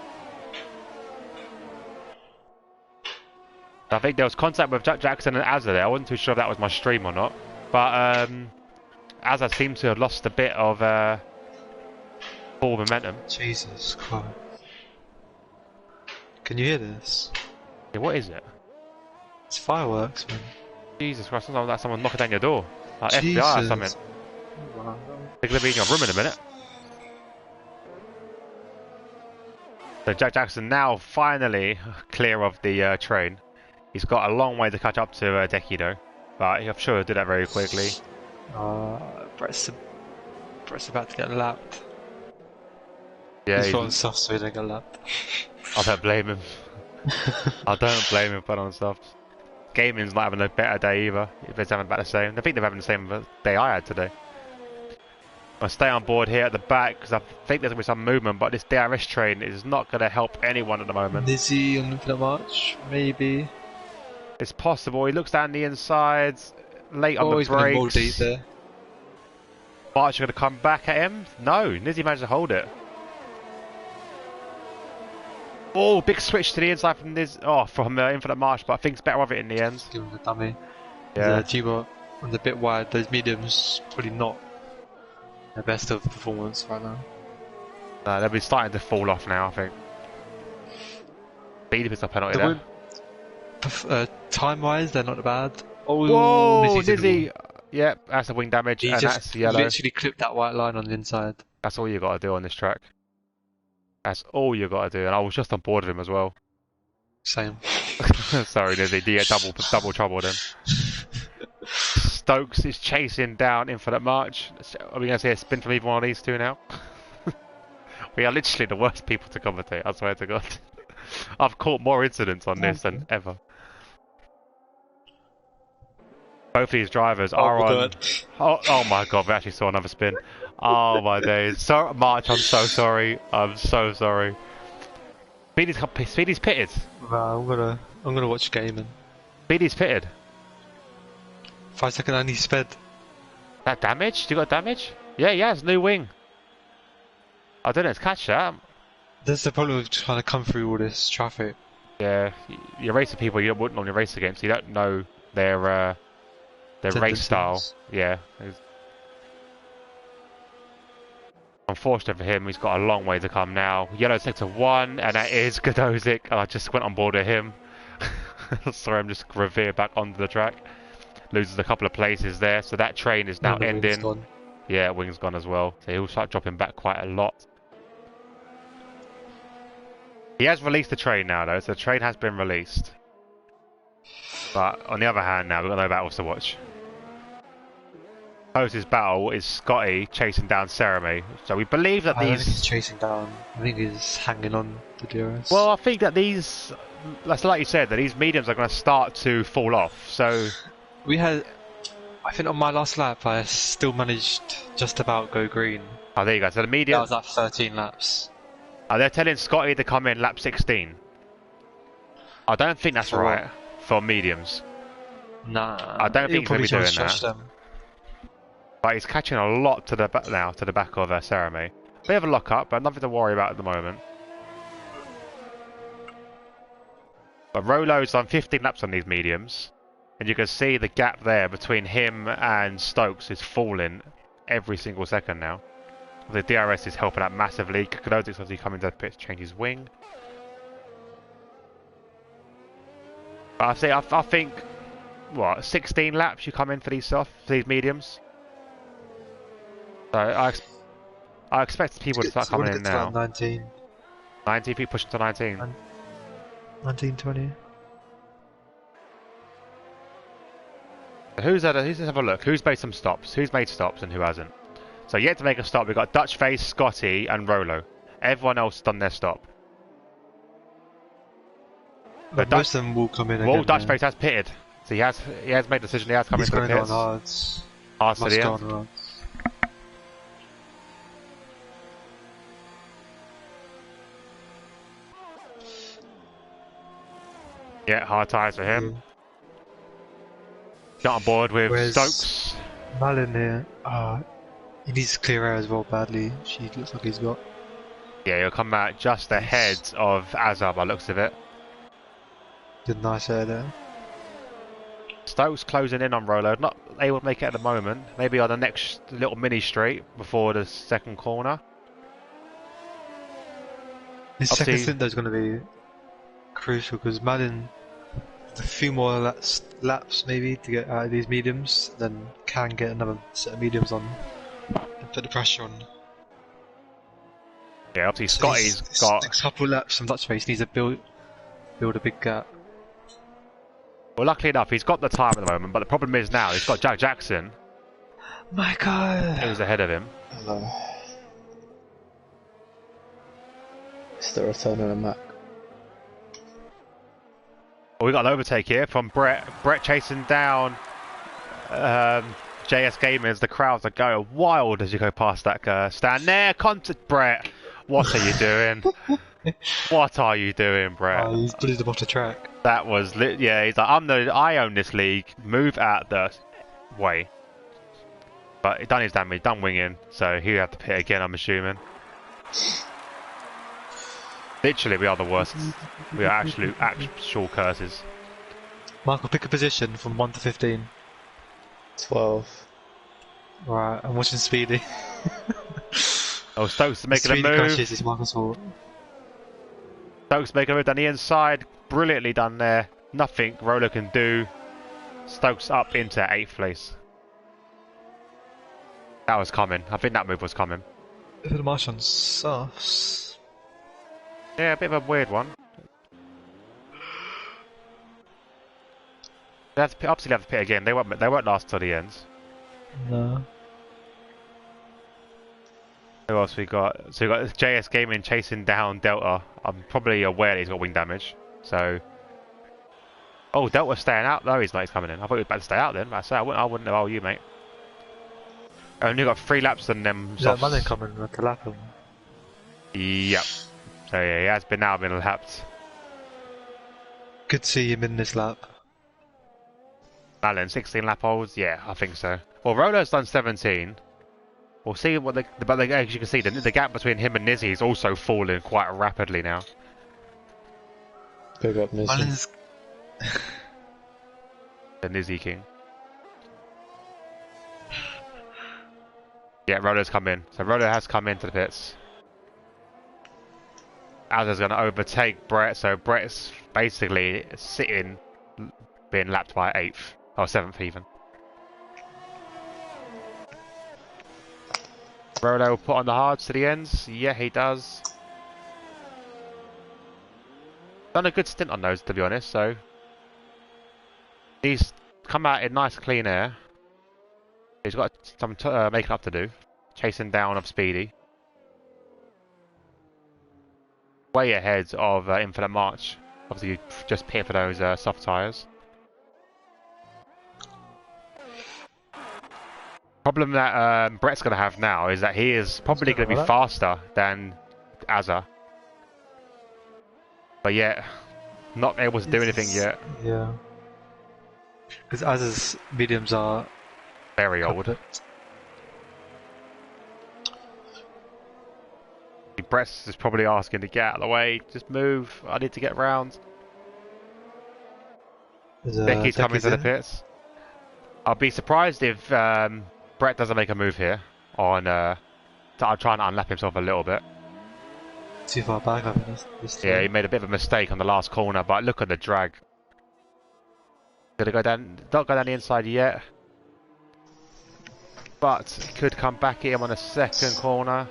I think there was contact with Jack Jackson and Azza there. I wasn't too sure if that was my stream or not. But Azza seemed to have lost a bit of full momentum. Jesus Christ. Can you hear this? Yeah, what is it? It's fireworks, man. Jesus Christ, sounds like someone knocking down your door. Like Jesus. FBI or something. Wow. They're going to be in your room in a minute. So Jack Jackson now finally clear of the train. He's got a long way to catch up to Decky though. But I'm sure he'll do that very quickly. Brett's about to get lapped. Yeah, he's on soft so he don't get lapped. I don't blame him. I don't blame him for putting on soft. Gaming's not having a better day either. If it's having about the same. I think they're having the same day I had today. I'll stay on board here at the back because I think there's going to be some movement, but this DRS train is not going to help anyone at the moment. Is he on Infinite March? Maybe. It's possible. He looks down the inside, late on the brakes. He's there. March going to come back at him? No, Nizzy managed to hold it. Oh, big switch to the inside from Infinite March, but I think it's better of it in the end. Give him the dummy. Yeah. Juba on a bit wide, those mediums probably not the best of performance right now. No, they'll be starting to fall off now, I think. Speed is a penalty there. Time-wise, they're not bad. Oh, whoa, Nizzy! Yep, that's a wing damage, he and just that's yellow. Literally clipped that white line on the inside. That's all you got to do on this track. That's all you got to do, and I was just on board with him as well. Same. Sorry, Nizzy, you get double trouble then. Stokes is chasing down Infinite March. Are we going to see a spin from either one of these two now? We are literally the worst people to commentate, I swear to God. I've caught more incidents on this than ever. Both these drivers are on... Oh my God, we actually saw another spin. Oh my days. So, March, I'm so sorry. I'm so sorry. Speedy's pitted. Wow, I'm gonna watch gaming. Speedy's pitted. 5 second and he sped. That damage? Do you got damage? Yeah, he has new wing. I don't know, it's catch that. That's the problem with trying to come through all this traffic. Yeah, you're racing people you wouldn't normally race against. You don't know their race style. Yeah. Unfortunate for him, he's got a long way to come now. Yellow sector 1, and that is Godozik. And I just went on board with him. Sorry, I'm just revered back onto the track. Loses a couple of places there, so that train is now ending. Yeah, wing's gone as well. So he'll start dropping back quite a lot. He has released the train now, though, so the train has been released. But on the other hand, now we've got no battles to watch. Closest battle is Scotty chasing down Cerame. So we believe that I don't these... think he's chasing down. I think he's hanging on to DRS. Well, I think that these... That's like you said, that these mediums are going to start to fall off, so... We had... I think on my last lap, I still managed just about go green. Oh, there you go. So the medium... That was like 13 laps. They're telling Scotty to come in lap 16. I don't think that's right for mediums. Nah. I don't think he's going to be doing that. Them. But he's catching a lot to the back now, to the back of Cerame. Bit of a lock up, but nothing to worry about at the moment. But Rolo's done 15 laps on these mediums, and you can see the gap there between him and Stokes is falling every single second now. The DRS is helping out massively. Kodozik's obviously coming to the pit to change his wing. But I think, what, 16 laps you come in for these mediums? So I expect people to start coming in now. 19. 19 people pushing to 19. 19, 20. Let's have a look. Who's made some stops? Who's made stops and who hasn't? So yet to make a stop, we've got Dutch Face, Scotty, and Rolo. Everyone else has done their stop. But most of them will come in. Well, Dutch Face has pitted, so he has made a decision. He has come into the pits. Hard to the end. Yeah, hard tyres for him. Got on board with Stokes. Malin here. He needs to clear air as well badly. She looks like he's got. Yeah, he'll come out just ahead of Azar by looks of it. Did nice air there. Stokes closing in on Rolo. Not able to make it at the moment. Maybe on the next little mini straight before the second corner. His second stint though is going to be crucial because Malin, a few more laps maybe to get out of these mediums, then can get another set of mediums on and put the pressure on. Yeah, obviously Scotty's got a couple laps from Dutch Face. Needs to build a big gap. Well, luckily enough, he's got the time at the moment, but the problem is now he's got Jack Jackson. My God, who's ahead of him. Hello. It's the return of the Mac. Well, we got an overtake here from Brett. Brett chasing down JS Gamers. The crowds are going wild as you go past that stand there. Contact Brett. What are you doing? What are you doing, Brett? Oh, he's bullied him off the track. That was yeah. He's like, I own this league. Move out the way. But he done his damage, done winging, so he'll have to pit again. I'm assuming. Literally, we are the worst. We are actual curses. Michael, pick a position from 1 to 15. 12. Right, I'm watching Speedy. Oh, Stokes making a move. Crashes, it's Michael's fault. Stokes making a move down the inside. Brilliantly done there. Nothing Rolo can do. Stokes up into 8th place. That was coming. I think that move was coming. Bit of the march on softs. Yeah, a bit of a weird one. Obviously have to pit again. They won't last till the end. No. Who else we got? So we got JS Gaming chasing down Delta. I'm probably aware that he's got wing damage. So, oh, Delta's staying out. No, he's not. He's coming in. I thought he was about to stay out then. I wouldn't know you, mate. Only got 3 laps and them. Is that Malin coming to lap him? Yep. So yeah, he has been lapped. Good to see him in this lap. Malin, 16 lap holds. Yeah, I think so. Well, Rolo's done 17. We'll see what but as you can see, the gap between him and Nizzy is also falling quite rapidly now. Big up Nizzy. Malin's... The Nizzy King. Yeah, Rolo's come in. So Rolo has come into the pits. Azza's going to overtake Brett, so Brett's basically sitting, being lapped by 8th, or 7th even. Rolo will put on the hards to the ends. Yeah, he does. Done a good stint on those, to be honest, so... He's come out in nice clean air. He's got some making up to do. Chasing down of Speedy. Way ahead of Infinite March. Obviously, just pit for those soft tyres. Problem that Brett's going to have now is that he is probably going to be faster than Azza. But yet, not able to do anything yet. Yeah. Because Azza's mediums are... very old. Brett's is probably asking to get out of the way. Just move. I need to get round. Becky's coming to the pits. I'll be surprised if Brett doesn't make a move here on trying to unlap himself a little bit. Too far back, I think. Yeah, he made a bit of a mistake on the last corner, but look at the drag. Gonna go down, not go down the inside yet, but could come back at him on the second corner.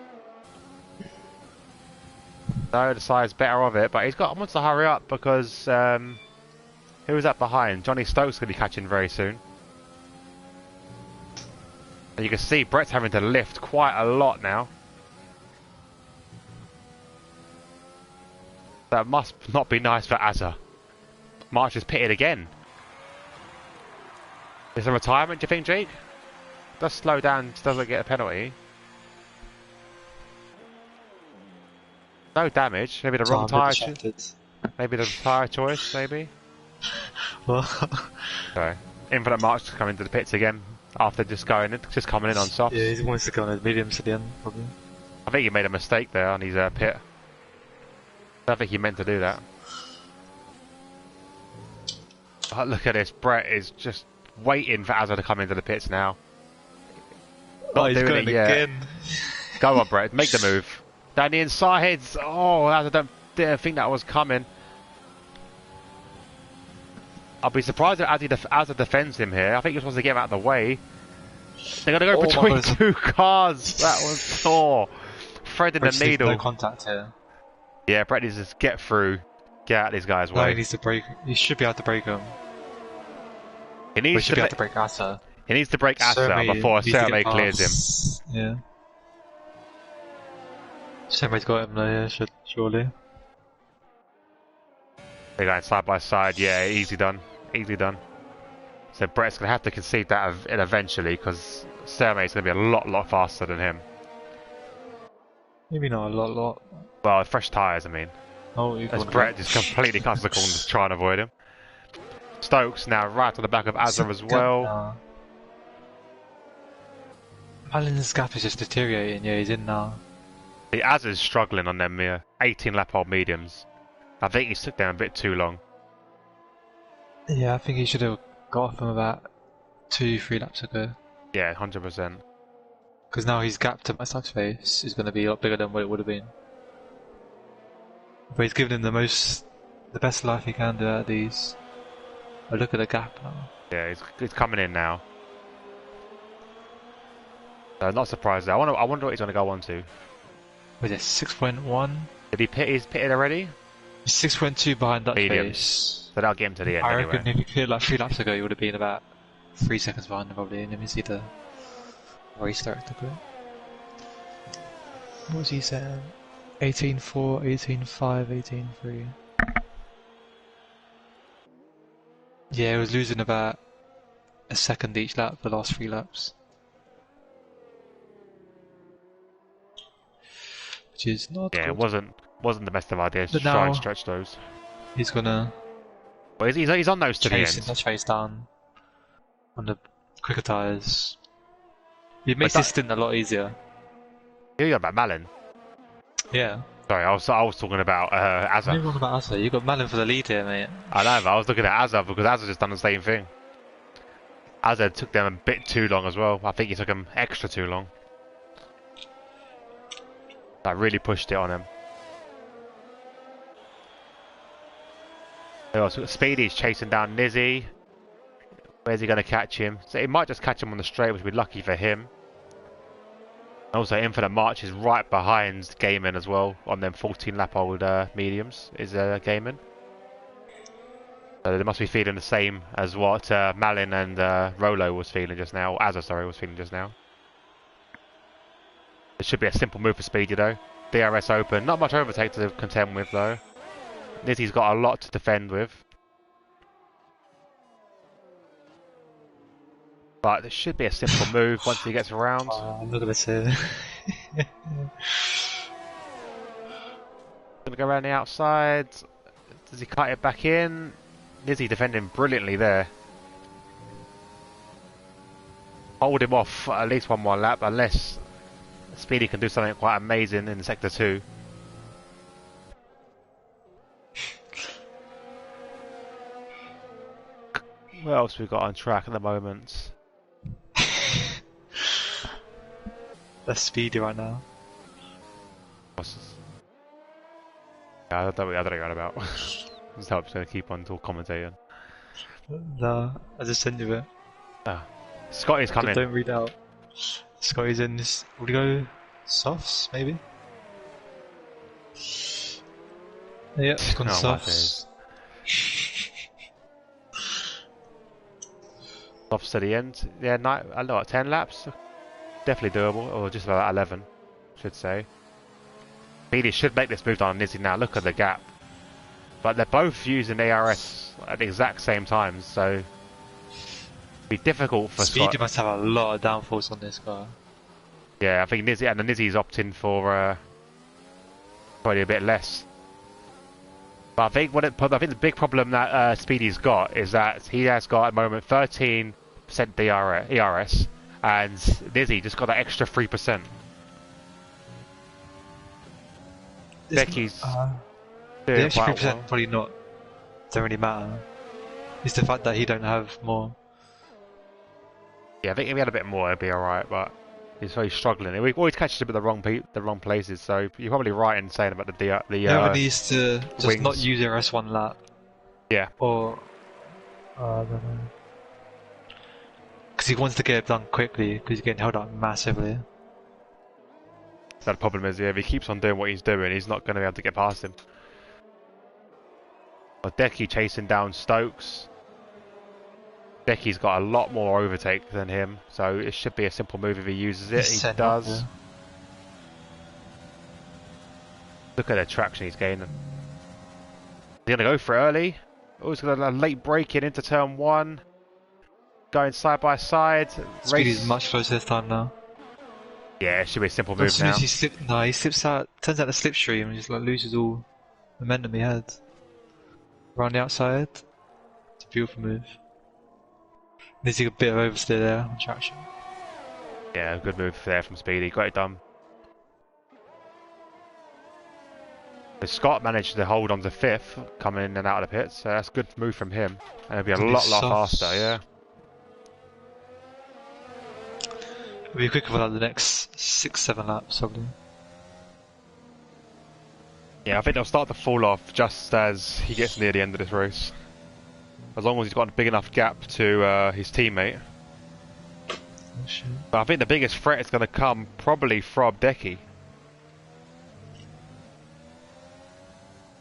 No, the side's better of it, but wants to hurry up because who was that behind? Johnny Stokes gonna be catching very soon. And you can see Brett's having to lift quite a lot now. That must not be nice for Azza. March is pitted again. Is there retirement, do you think, Jake? Does slow down, doesn't get a penalty. No damage. Maybe the wrong tyre. Maybe the tyre choice. Maybe. Well. So, Infinite March coming to the pits again after just coming in on softs. Yeah, he wants to go on his mediums at the end, probably. I think he made a mistake there on his pit. I don't think he meant to do that. Oh, look at this. Brett is just waiting for Azza to come into the pits now. Not doing it yet. Again. Go on, Brett. Make the move. Down the insides. Oh, Azza didn't think that was coming. I'll be surprised if Azza defends him here. I think he just wants to get him out of the way. They're going to go between 2 cars. That was sore. Threading the needle. No contact here. Yeah, Brett needs to get through. Get out of this guy's way. No, he needs to break. He should be able to break him. He should be able to break Azza. He needs to break Azza before Sermey clears him. Yeah. Sermey's got him there, yeah, surely. They're going side by side. Yeah, easy done. Easy done. So Brett's going to have to concede that eventually because Sermey's going to be a lot faster than him. Maybe not a lot. Well, fresh tyres, I mean. Oh, as Brett just completely cuts the corner to try and avoid him. Stokes now right to the back of Azza as well. Malin's gap is just deteriorating. Yeah, he's in now. The Azza's struggling on them 18 lap old mediums. I think he took them a bit too long. Yeah, I think he should have got off him about 2-3 laps ago. Yeah, 100%. Because now his gap to Matt's face is going to be a lot bigger than what it would have been. But he's given him the best life he can do out of these. Oh, look at the gap now. Yeah, he's coming in now. So not surprised there. I wonder what he's going to go on to. Was it 6.1? Did he pit? He's pitted already? He's 6.2 behind that medium. face. So that'll get him to the end I anyway. reckon if you cleared like 3 laps ago, you would have been about 3 seconds behind him probably. Let me see the race director quick. What was he saying? 18.4, 18.5, 18.3. Yeah, he was losing about a second each lap the last 3 laps. Which is not good. It wasn't the best of ideas to But try and now stretch those. he's gonna But he's on those to the chase end. chase down on the quicker tyres. It makes But this stint a lot easier. You got about Malin. Yeah. Sorry, I was talking about What are you Azza. wrong about Asa? You got Malin for the lead here, mate. I know, but I was looking at Azza because Azza just done the same thing. Azza took them a bit too long as well. I think he took them extra too long. That really pushed it on him. Speedy's chasing down Nizzy. Where's he going to catch him? So he might just catch him on the straight, which would be lucky for him. Also, Infinite March is right behind Gaiman as well on them 14 lap old mediums. Is Gaiman. So they must be feeling the same as what Malin and Rolo was feeling just now. Azza, sorry, was feeling just now. It should be a simple move for Speedy though. DRS open. Not much overtake to contend with though. Nizzy's got a lot to defend with. But it should be a simple move once he gets around. I'm not gonna say. Gonna go around the outside. Does he cut it back in? Nizzy defending brilliantly there. Hold him off at least one more lap unless Speedy can do something quite amazing in sector 2. What else we got on track at the moment? That's Speedy right now. Yeah, I don't know what you're on about. Just hope he's going to keep on commentating. No, I just sent you it. Ah. Scotty's coming. Don't read out. Scotty's in this. Would you go softs, maybe? Yep, it's gone softs. Softs to the end. Yeah, I know what, 10 laps? Definitely doable, or just about 11, should say. Speedy should make this move on Nizzy now. Look at the gap. But they're both using ARS at the exact same times, so it'd be difficult for Speedy must have a lot of downforce on this car. Yeah, I think Nizzy's opting for probably a bit less. But I think the big problem that Speedy's got is that he has got at the moment 13% ERS, and Nizzy just got that extra 3%. Becky's the extra 3% probably not. Don't really matter. It's the fact that he don't have more. Yeah, I think if he had a bit more, it'd be alright, but he's very struggling. We always catches him at the wrong places, so you're probably right in saying about the He needs to just wings. not use RS one lap. Yeah. Or I don't know. Because he wants to get it done quickly, because he's getting held up massively. That problem is, yeah, if he keeps on doing what he's doing, he's not going to be able to get past him. Decky chasing down Stokes. Decky's got a lot more overtake than him, so it should be a simple move if he uses it. He does. Yeah. Look at the traction he's gaining. Is he going to go for it early? Oh, he's got a late break in into turn 1. Going side by side. Speedy's much closer this time now. Yeah, it should be a simple move as soon now. As he slips out, turns out the slipstream and just like loses all momentum he had. Around the outside. It's a beautiful move. Needs a bit of oversteer there on traction. Yeah, good move there from Speedy. Got it done. So Scott managed to hold on to 5th, coming in and out of the pits, so that's a good move from him. And it'll be a lot faster, yeah. It'll be quicker for like the next 6-7 laps, probably. Yeah, I think they'll start to fall off just as he gets near the end of this race. As long as he's got a big enough gap to his teammate. Oh, shit. But I think the biggest threat is going to come probably from Decky.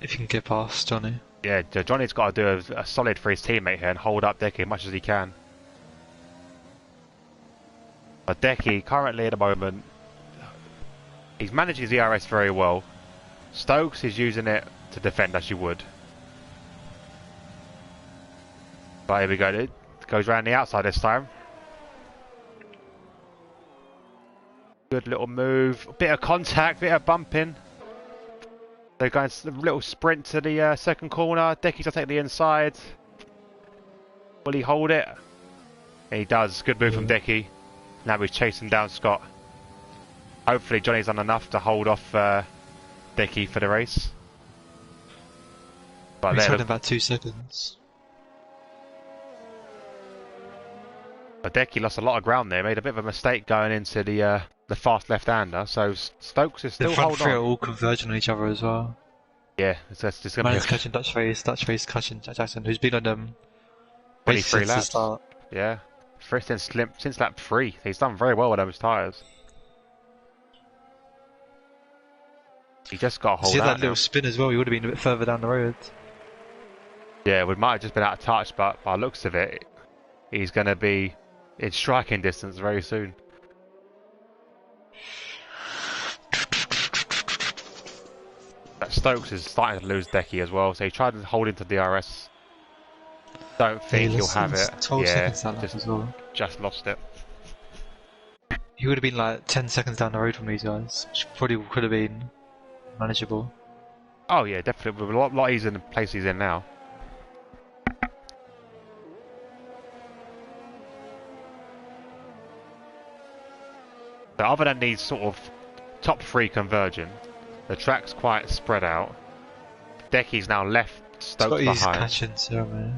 If you can get past Johnny. Yeah, Johnny's got to do a solid for his teammate here and hold up Decky as much as he can. But Decky, currently at the moment, he's managed his ERS very well. Stokes is using it to defend as you would. But here we go, it goes around the outside this time. Good little move, bit of contact, bit of bumping. They're going a little sprint to the second corner. Decky's going to take the inside. Will he hold it? He does. Good move from Decky. Now he's chasing down Scott. Hopefully Johnny's done enough to hold off Decky for the race. But he's holding about 2 seconds. But Decky lost a lot of ground there. Made a bit of a mistake going into the fast left-hander. So Stokes is still holding on. The front three are all converging on each other as well. Yeah, it's just going to be catching Dutch face catching Jack Jackson, who's been on them 23 laps. Start. Yeah, first since lap 3. He's done very well with those tyres. He just got a hold. See that little spin as well. He would have been a bit further down the road. Yeah, we might have just been out of touch, but by the looks of it, he's going to be in striking distance very soon. That Stokes is starting to lose Decky as well, so he tried to hold into DRS. Don't think he'll have it. 12 seconds that lap as well. Just lost it. He would have been like 10 seconds down the road from these guys, which probably could have been manageable. Oh yeah, definitely. With a lot easier than the place he's in now. But other than these sort of top 3 converging, the track's quite spread out. Decky's now left Stokes behind. Catching Ceremony.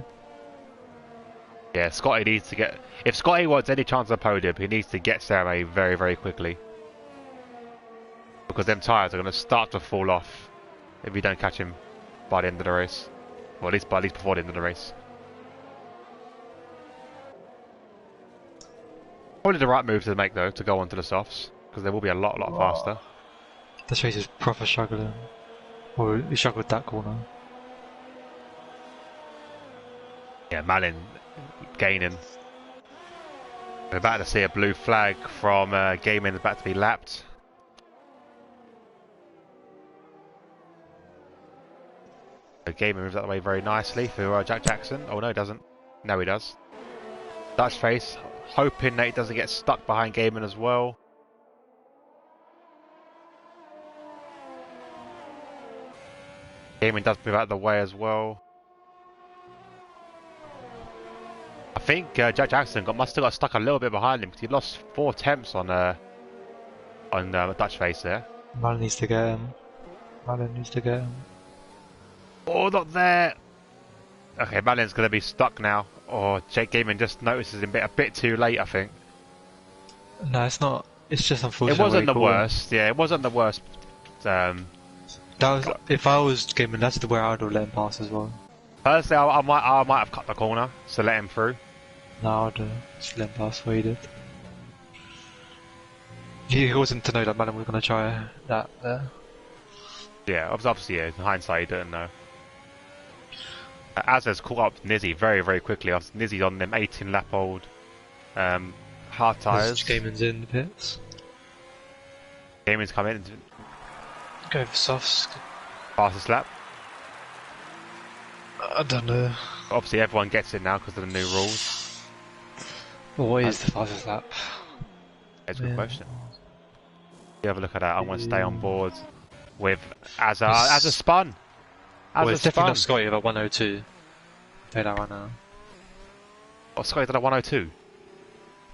Yeah, Scotty needs to get... If Scotty wants any chance of a podium, he needs to get Ceremony very, very quickly. Because them tyres are going to start to fall off if you don't catch him by the end of the race. Or at least before the end of the race. Probably the right move to make though, to go onto the softs. Because they will be a lot faster. This race is proper struggling. Or he struggled that corner. Yeah, Malin gaining. We're about to see a blue flag from Gaming about to be lapped. Gaming moves out of the way very nicely for Jack Jackson. Oh no, he doesn't. No, he does. Dutch face, hoping that he doesn't get stuck behind Gaming as well. Gaming does move out of the way as well. I think Jack Jackson must have got stuck a little bit behind him because he lost 4 attempts on Dutch face there. Malin needs to get him. Malin needs to get him. Oh, not there! Okay, Malin's going to be stuck now. Or Jake Gaming just notices him a bit too late, I think. No, it's not. It's just unfortunate. It wasn't the worst. Yeah, it wasn't the worst. That was, if I was Gaming, that's the way I would have let him pass as well. Personally, I might have cut the corner to let him through. No, I'd just let him pass where he did. He wasn't to know that Malin was going to try that there. Yeah, obviously, yeah, in hindsight, he didn't know. Azza's caught up Nizzy very, very quickly. Nizzy's on them 18-lap-old hard tyres. Gaming's in the pits. Gaming's come in. Go for softs. Fastest lap. I don't know. Obviously, everyone gets it now because of the new rules. Well, what is the fastest lap? That's a good question. You have a look at that. I want to stay on board with Azza. Azza spun. Well, it's definitely not Scotty at 102. Say that right now. Oh, Scotty's at a 102?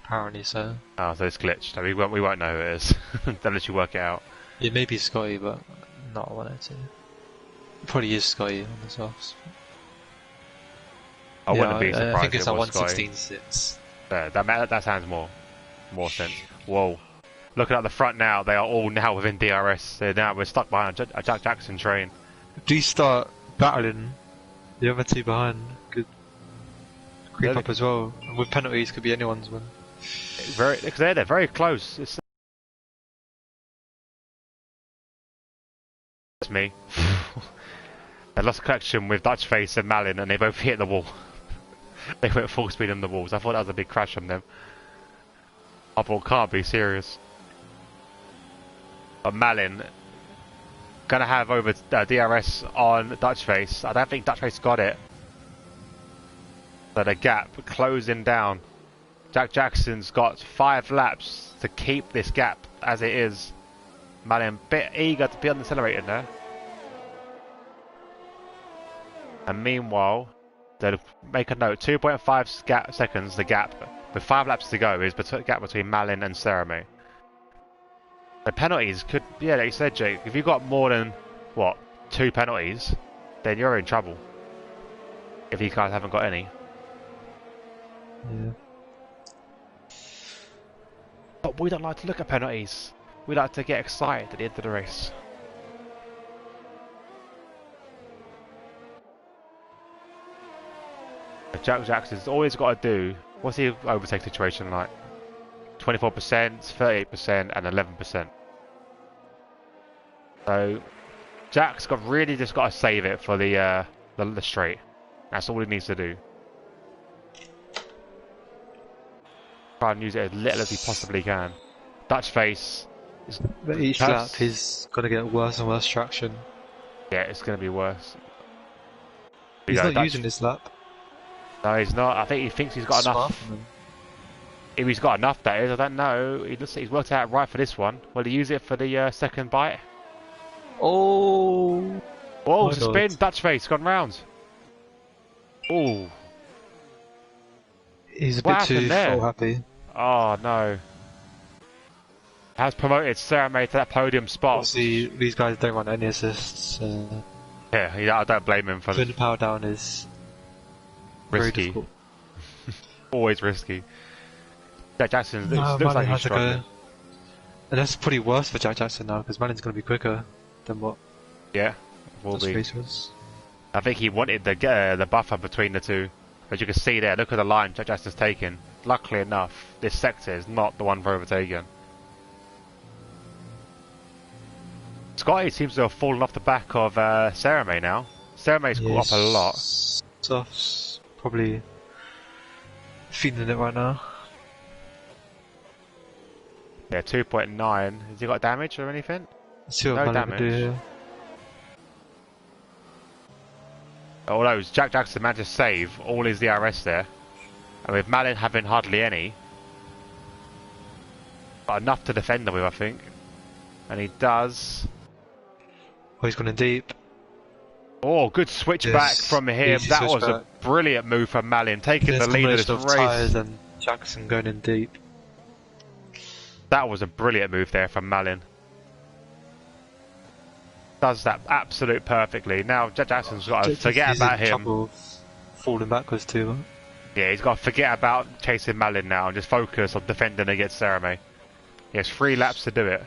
Apparently so. Oh, so it's glitched. I mean, we won't know who it is unless you work it out. It may be Scotty, but not 102. It probably is Scotty on the softs. I wouldn't be surprised. I think it's at like 116.6. Yeah, that sounds more sense. Whoa. Looking at the front now, they are all now within DRS. Now we're stuck behind a Jack Jackson train. Do you start battling the other 2 behind? Could creep up as well. And with penalties, could be anyone's win. Because they're very close. It's me. They lost connection with Dutch Face and Malin, and they both hit the wall. They went full speed on the walls. I thought that was a big crash on them. I thought, can't be serious. But Malin gonna have over DRS on Dutch Face. I don't think Dutch Face got it. So the gap closing down. Jack Jackson's got 5 laps to keep this gap as it is. Malin a bit eager to be on the accelerator there. And meanwhile, they'll make a note, 2.5 seconds the gap, with 5 laps to go, is the gap between Malin and Cerame. The penalties could, yeah, like you said, Jake, if you've got more than, what, 2 penalties, then you're in trouble. If you guys haven't got any. Yeah. But we don't like to look at penalties. We like to get excited at the end of the race. Jack Jackson's always got to do, what's the overtake situation like? 24%, 38% and 11%. So Jack's really just got to save it for the straight. That's all he needs to do. Try and use it as little as he possibly can. Dutch Face is... But each lap he's going to get worse and worse traction. Yeah, it's going to be worse. He's not using this lap. No, he's not. I think he thinks he's got enough. If he's got enough, that is. I don't know. He's worked out right for this one. Will he use it for the second bite? Oh! Whoa, it's a spin. Dutch Face gone round. Oh. He's a bit too full happy. Oh no. Has promoted Cerame to that podium spot. Obviously, these guys don't want any assists. Yeah, I don't blame him for putting the power down is risky. Always risky. Jack Jackson looks like he's struggling. And that's pretty worse for Jack Jackson now because Malin's going to be quicker than what. Yeah, will be. Was. I think he wanted the buffer between the two. As you can see there, look at the line Jack Jackson's taken. Luckily enough, this sector is not the one for overtaking. Scotty seems to have fallen off the back of Cerame now. Cerame's caught up a lot. Soft's probably feeling it right now. Yeah, 2.9. Has he got damage or anything? No damage. Although Jack Jackson managed to save all his DRS there. And with Malin having hardly any. But enough to defend him with, I think. And he does. Oh, he's gone in deep. Oh, good switch back from him. That was a brilliant move from Malin, taking the lead of this race. And Jackson going in deep. That was a brilliant move there from Malin. Does that absolute perfectly. Now Jack Jackson's got to forget about him. Falling backwards too much. Yeah, he's got to forget about chasing Malin now and just focus on defending against Cerame. He has 3 laps to do it.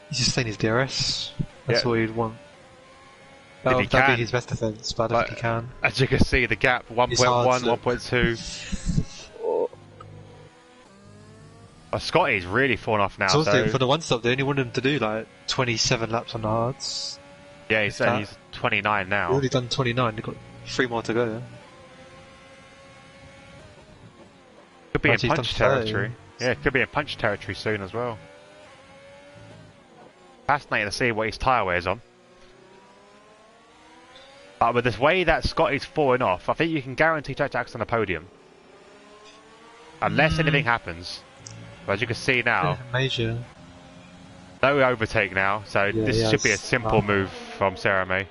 He's just saying his DRS. That's all he'd want. That'd be his best defense, but I don't think he can. As you can see, the gap 1.1, 1.2. Scotty's really fallen off now. So for the one stop, they only want him to do like 27 laps on the hards. Yeah, he's 29 now. He's already done 29. They've got 3 more to go. Could be in punch territory. Yeah, it could be in punch territory soon as well. Fascinating to see what his tyre wears on. But with this way that Scotty's falling off, I think you can guarantee Jack Jackson a podium. Unless anything happens. But as you can see now, major. No overtake now, so this should be a simple move from Cerame.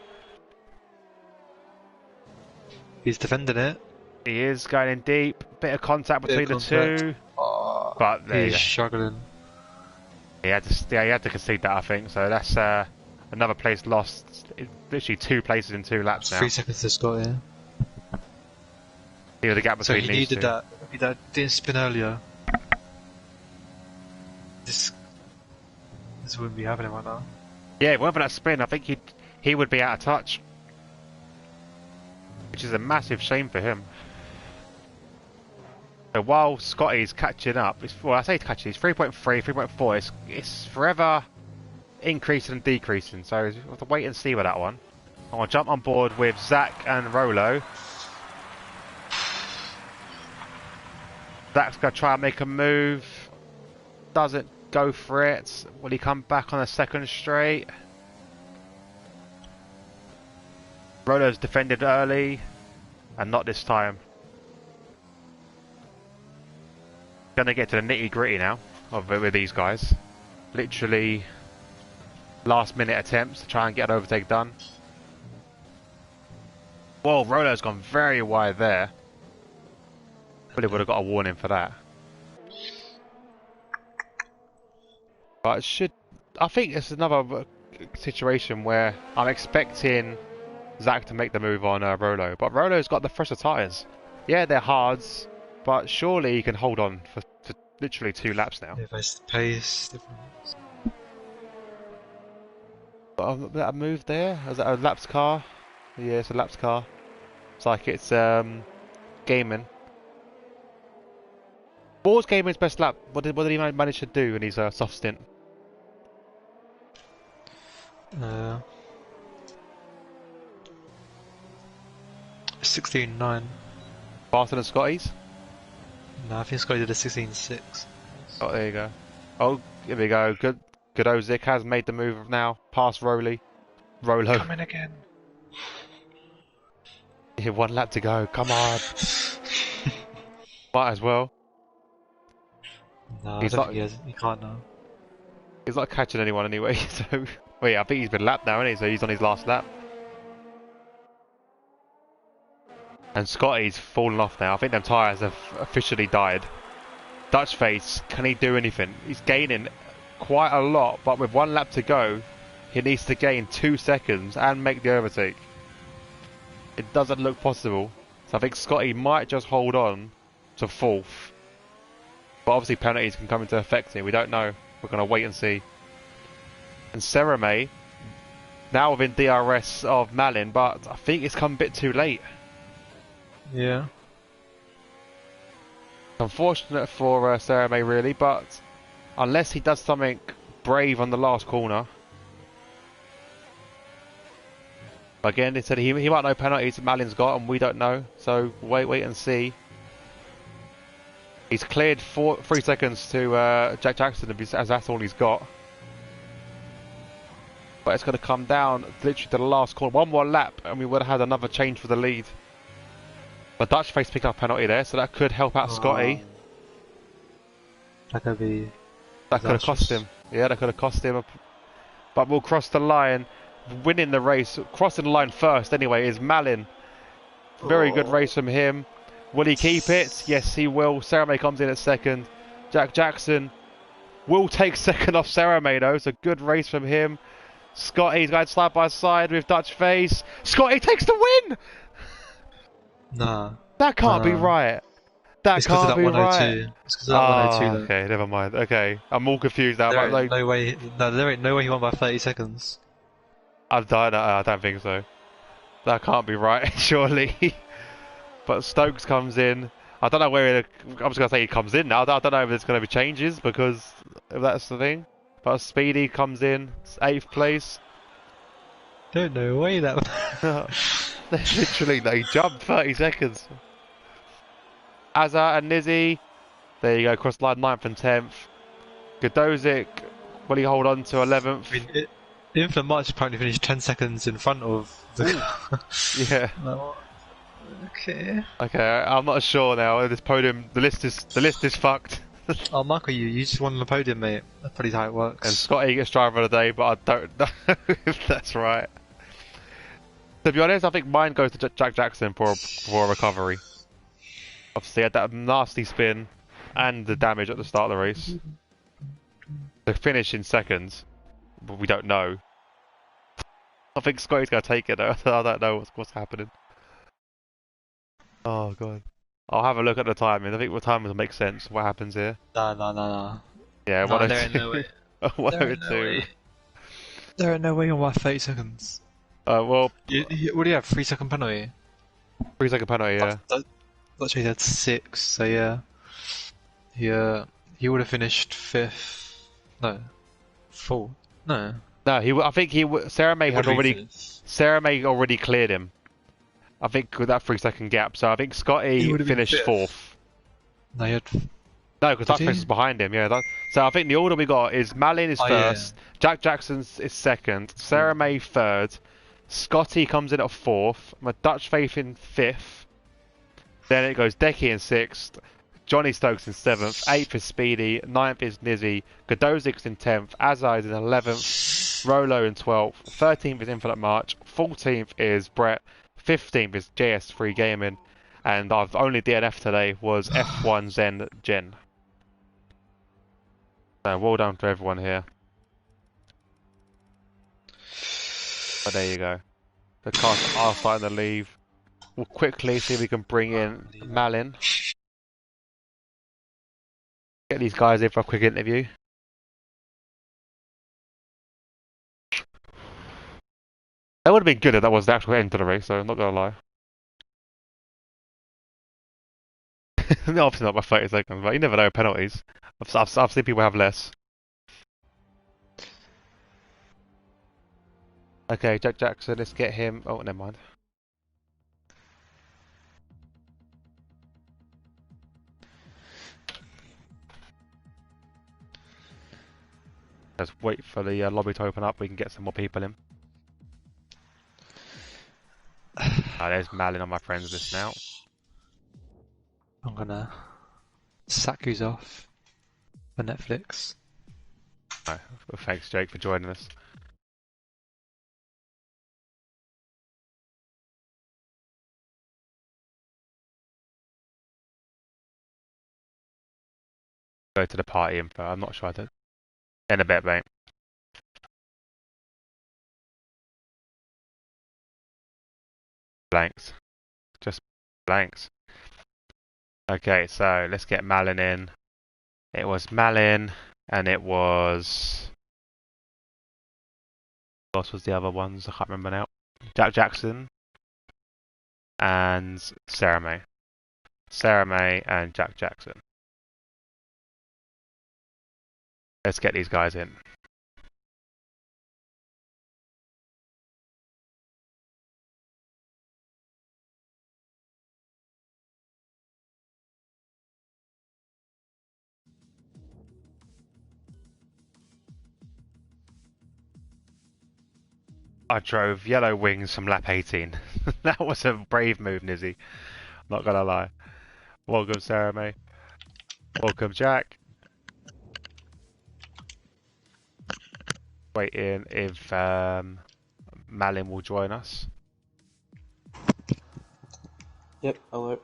He's defending it. He is going in deep, bit of contact between the two. But he's struggling. He had to concede that, I think. So that's another place lost. Literally 2 places in 2 laps now. 3 seconds to Scott, yeah. See the gap between these two. So he needed that. If that didn't spin earlier, this wouldn't be happening right now. Yeah, whether that spin, I think he would be out of touch, which is a massive shame for him. So while Scotty's catching up, I say catching, it's 3.3, 3.4. It's forever increasing and decreasing. So we'll have to wait and see with that one. I want to jump on board with Zach and Rolo. Zach's going to try and make a move. Doesn't go for it. Will he come back on a second straight? Rolo's defended early, and not this time. Gonna get to the nitty gritty now with these guys. Literally last minute attempts to try and get an overtake done. Well, Rolo's gone very wide there. Probably would have got a warning for that. But it should. I think it's another situation where I'm expecting Zach to make the move on Rolo, but Rolo's got the fresher tyres. Yeah, they're hards, but surely he can hold on for literally 2 laps now. If it's the pace difference. That a move there? Is that a laps car? Yeah, it's a laps car. It's like it's Gaiman. What was Gaiman's best lap? What did he manage to do in his soft stint? 16.9. Faster than Scotty's? No, I think Scotty did a 16.6. Oh, there you go. Oh, here we go. Good. Godozik has made the move now. Past Rolo. Coming again. Yeah, 1 lap to go. Come on. Might as well. No, He's I don't not, think he can't now. He's not catching anyone anyway, so... Well, yeah, I think he's been lapped now, isn't he? So he's on his last lap. And Scotty's fallen off now. I think them tyres have officially died. Dutch Face, can he do anything? He's gaining quite a lot, but with 1 lap to go, he needs to gain 2 seconds and make the overtake. It doesn't look possible. So I think Scotty might just hold on to 4th. But obviously penalties can come into effect here. We don't know. We're going to wait and see. And Serame, now within DRS of Malin, but I think it's come a bit too late. Yeah. Unfortunate for Serame really, but unless he does something brave on the last corner. Again, he said he might know penalties Malin's got and we don't know, so wait and see. He's cleared 3 seconds to Jack Jackson as that's all he's got. But it's going to come down literally to the last corner. 1 more lap and we would have had another change for the lead. But Dutch Face picked up a penalty there, so that could help out Scotty. That could be... That could have cost him. Yeah, that could have cost him. But we'll cross the line, winning the race. Crossing the line first anyway is Malin. Very good race from him. Will he keep it? Yes, he will. Serame comes in at second. Jack Jackson will take second off Serame though. It's a good race from him. Scotty's going side by side with Dutch Face. Scotty takes the win! Nah. That can't be right. That can't be right. It's because of that 102 okay, never mind. Okay, I'm all confused now. There ain't no way he won by 30 seconds. I don't think so. That can't be right, surely. But Stokes comes in. I don't know where. I'm just gonna say he comes in now. I don't know if there's gonna be changes because if that's the thing. But Speedy comes in, 8th place. Don't know way that. Literally, they jumped 30 seconds. Azar and Nizzy, there you go, cross line 9th and 10th. Godozik, will he hold on to 11th? I mean, Infinite March apparently finished 10 seconds in front of the car. Yeah. Okay. Okay, I'm not sure now. This podium, the list is fucked. Oh, Michael, you just won on the podium, mate. That's pretty how it works. And Scotty gets driver of the day, but I don't know if that's right. To be honest, I think mine goes to Jack Jackson for a recovery. Obviously, he had that nasty spin and the damage at the start of the race. The finish in seconds, but we don't know. I think Scotty's going to take it though. I don't know what's happening. Oh god. I'll have a look at the timing. I think what time will make sense. What happens here? No. Yeah, no, there ain't no way. 102. There ain't no way you'll win 30 seconds. Well, what do you have? 3-second penalty? 3-second penalty, yeah. That's he had 6, so yeah. He would have finished 5th. No. 4th. No. No, I think Sarah May already cleared him. I think with that 3-second gap. So I think Scotty finished 4th. No, he had... No, because Dutch Face is behind him. Yeah. So I think the order we got is Malin is first, Jack Jackson is second, Sarah May third, Scotty comes in at 4th, my Dutch Faith in 5th. Then it goes Decky in 6th, Johnny Stokes in 7th, 8th is Speedy, 9th is Nizzy, Godozik's in 10th, Azai is in 11th, Rolo in 12th, 13th is Infinite March, 14th is Brett, 15th is JS3 Gaming, and I've only DNF today was F1 Zen Gen. So well done to everyone here. But there you go. The cars are starting to leave. We'll quickly see if we can bring in Malin. Get these guys in for a quick interview. That would have been good if that was the actual end to the race, so I'm not gonna lie. No, obviously not by 30 seconds, but you never know penalties. I've seen people have less. Okay, Jack Jackson, let's get him. Oh, never mind. Let's wait for the lobby to open up. We can get some more people in. There's Malin on my friends list now. I'm gonna sack who's off for Netflix. Oh, thanks, Jake, for joining us. Go to the party info. I'm not sure I did. In a bit, mate. Blanks. Just blanks. Okay, so let's get Malin in. It was Malin, and it was... What was the other ones? I can't remember now. Jack Jackson and Sarah May. Sarah May and Jack Jackson. Let's get these guys in. I drove yellow wings from lap 18. That was a brave move, Nizzy. Not gonna lie. Welcome, Sarah May. Welcome, Jack. Waiting if Malin will join us. Yep, alert.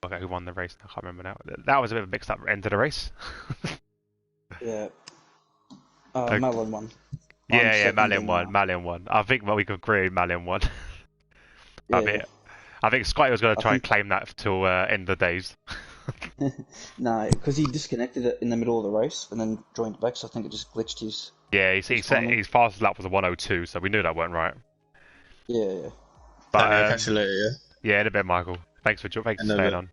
Okay, who won the race? I can't remember now. That was a bit of a mixed up end of the race. Yeah. Okay. Malin won. Yeah, Malin won. Malin won. I think we could agree Malin won. Yeah. I think Scotty was going to try and claim that till end of the days. Nah, because he disconnected it in the middle of the race and then joined back, so I think it just glitched his... Yeah, his fastest lap was a 1:02, so we knew that weren't right. Yeah. But catch you later, yeah? Yeah, in a bit, Michael. Thanks for staying on.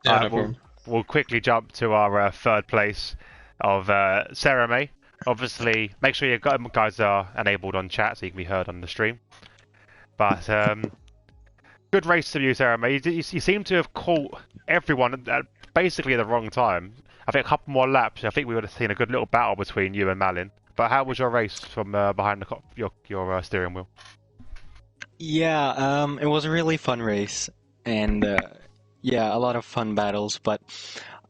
Yeah, no problem. We'll quickly jump to our third place of Sarah May. Obviously, make sure you guys are enabled on chat so you can be heard on the stream. But good race to you, Sarah May. You seem to have caught everyone at basically the wrong time. I think a couple more laps, I think we would have seen a good little battle between you and Malin. But how was your race from behind your steering wheel? Yeah, it was a really fun race, and yeah, a lot of fun battles. But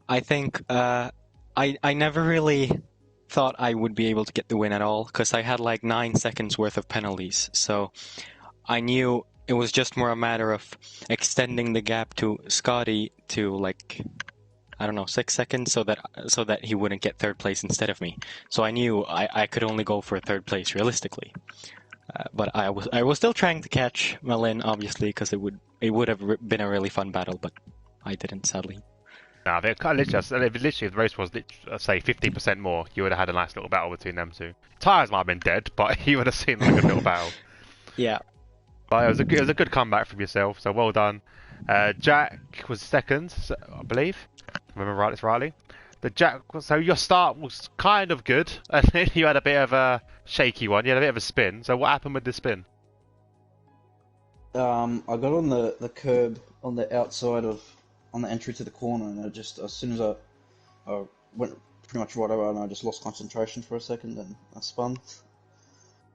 I think I never really thought I would be able to get the win at all because I had like 9 seconds worth of penalties. So I knew it was just more a matter of extending the gap to Scotty to like, I don't know, 6 seconds so that he wouldn't get third place instead of me. So I knew I could only go for third place realistically. But I was still trying to catch Malin, obviously, because it would have been a really fun battle, but I didn't, sadly. No, literally, if the race was, say, 50% more, you would have had a nice little battle between them two. Tyres might have been dead, but you would have seen like a little battle. Yeah. But it was a good comeback from yourself, so well done. Jack was second, I believe. If I remember rightly. The jack. So your start was kind of good, and then you had a bit of a shaky one. You had a bit of a spin. So what happened with the spin? I got on the curb on the outside on the entry to the corner, and as soon as I went pretty much right over, and I just lost concentration for a second, and I spun,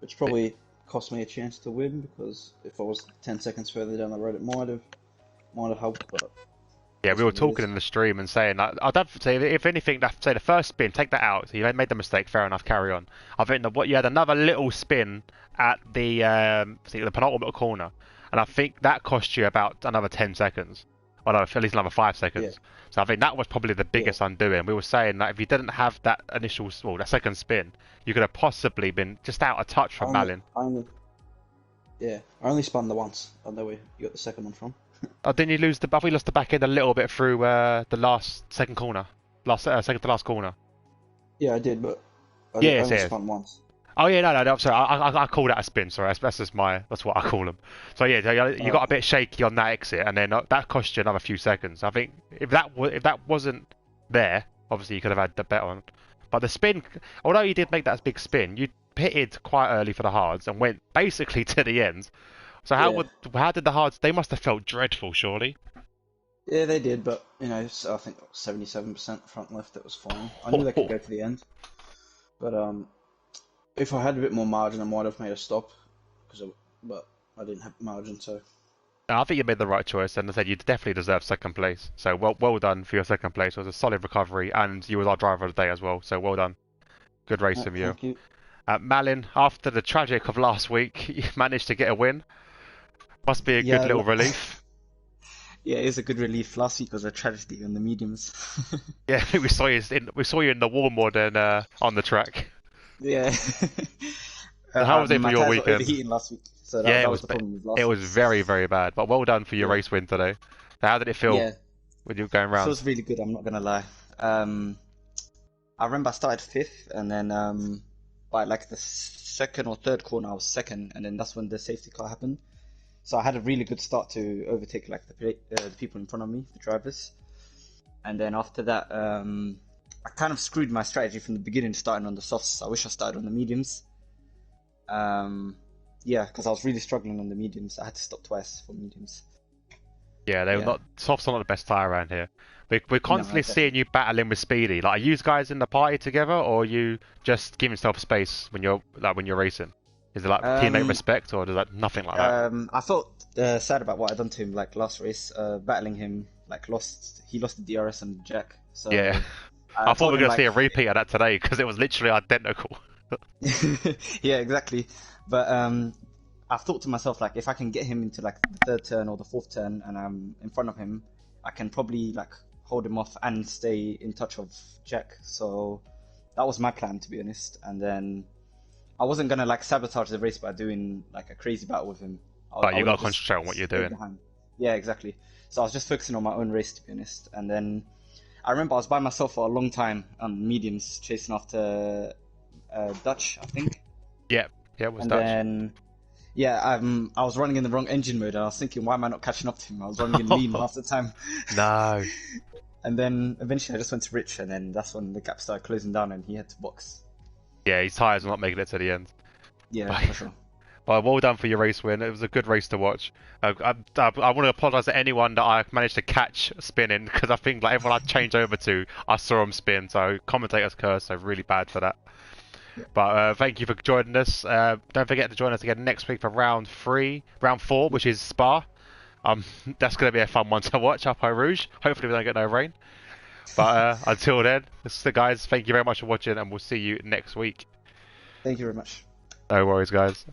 which probably cost me a chance to win, because if I was 10 seconds further down the road, it might have helped, but Yeah, that's we were what it talking is. in the stream and saying like, I'd have to say if anything, say the first spin, take that out. So you made the mistake, fair enough, carry on. I think that what you had another little spin at the the penultimate corner, and I think that cost you about another 10 seconds, or no, at least another 5 Yeah, seconds. So I think that was probably the yeah. biggest undoing. We were saying that if you didn't have that initial, well, that second spin, you could have possibly been just out of touch I from only, Malin. I only, yeah, I only spun the once. I know where you got the second one from. Oh, didn't you lose the? I think you lost the back end a little bit through the second corner, second to last corner. Yeah, I did, but I Yes, only yes. spun once. Oh yeah, no, I'm sorry. I call that a spin. Sorry, that's just that's what I call them. So yeah, you got a Okay. bit shaky on that exit, and then that cost you another few seconds. I think if that wasn't there, obviously you could have had the bet on. But the spin, although you did make that big spin, you pitted quite early for the hards and went basically to the end. So Yeah, how did the hards? They must have felt dreadful, surely. yeah, they did, but I think 77% front left. It was fine. I knew they could go to the end, but if I had a bit more margin, I might have made a stop, but I didn't have margin, so I think you made the right choice, and I said you definitely deserve second place. So well done for your second place. It was a solid recovery, and you was our driver of the day as well. So well done. Good race from you. thank you. Malin, after the tragic of last week, you managed to get a win. Must be a good Yeah, little relief. yeah, it's a good relief. Last week was a tragedy on the mediums. Yeah, we saw you in the warm mode and on the track. Yeah. So how was it for My your tires were weekend? overheating last week, so Yeah, that was the problem with it last was week. very very bad. But well done for your Yeah, race win today. So how did it feel yeah, when you were going round? feels really good. I'm not gonna lie. I remember I started fifth, and then by like the second or third corner, I was second, and then that's when the safety car happened. So I had a really good start to overtake like the people in front of me, the drivers. And then after that, I kind of screwed my strategy from the beginning, starting on the softs. I wish I started on the mediums. Yeah, because I was really struggling on the mediums. I had to stop twice for mediums. Yeah, they were Yeah, not softs are not the best tire around here. We're no, constantly exactly. seeing you battling with Speedy. Like, are you guys in the party together, or are you just giving yourself space when you're racing? Is it like teammate Um, respect, or does that nothing like that? I felt sad about what I done to him like last race. Battling him, like he lost the DRS and Jack. Yeah, So I I thought we told were him going to see like, a repeat of that today because it was literally identical. yeah, exactly. But I thought to myself like, if I can get him into like the third turn or the fourth turn, and I'm in front of him, I can probably like hold him off and stay in touch of Jack. So that was my plan, to be honest. And then I wasn't gonna like sabotage the race by doing like a crazy battle with him. But I you would got have to just concentrate on what you're stayed doing. behind. Yeah, exactly. So I was just focusing on my own race, to be honest. And then I remember I was by myself for a long time on mediums, chasing after Dutch, I think. Yeah, yeah, it was And Dutch. then yeah, I was running in the wrong engine mode, and I was thinking, why am I not catching up to him? I was running in lean half the time. No. And then eventually I just went to Rich, and then that's when the gap started closing down, and he had to box. Yeah, his tyres were not making it to the end. Yeah, But, for sure. but well done for your race win. It was a good race to watch. I want to apologise to anyone that I managed to catch spinning because I think like everyone I changed over to, I saw them spin. So commentators curse. So really bad for that. But thank you for joining us. Don't forget to join us again next week for round 4, which is Spa. That's going to be a fun one to watch up High Rouge. Hopefully we don't get no rain. But until then, guys, thank you very much for watching, and we'll see you next week. Thank you very much. No worries, guys.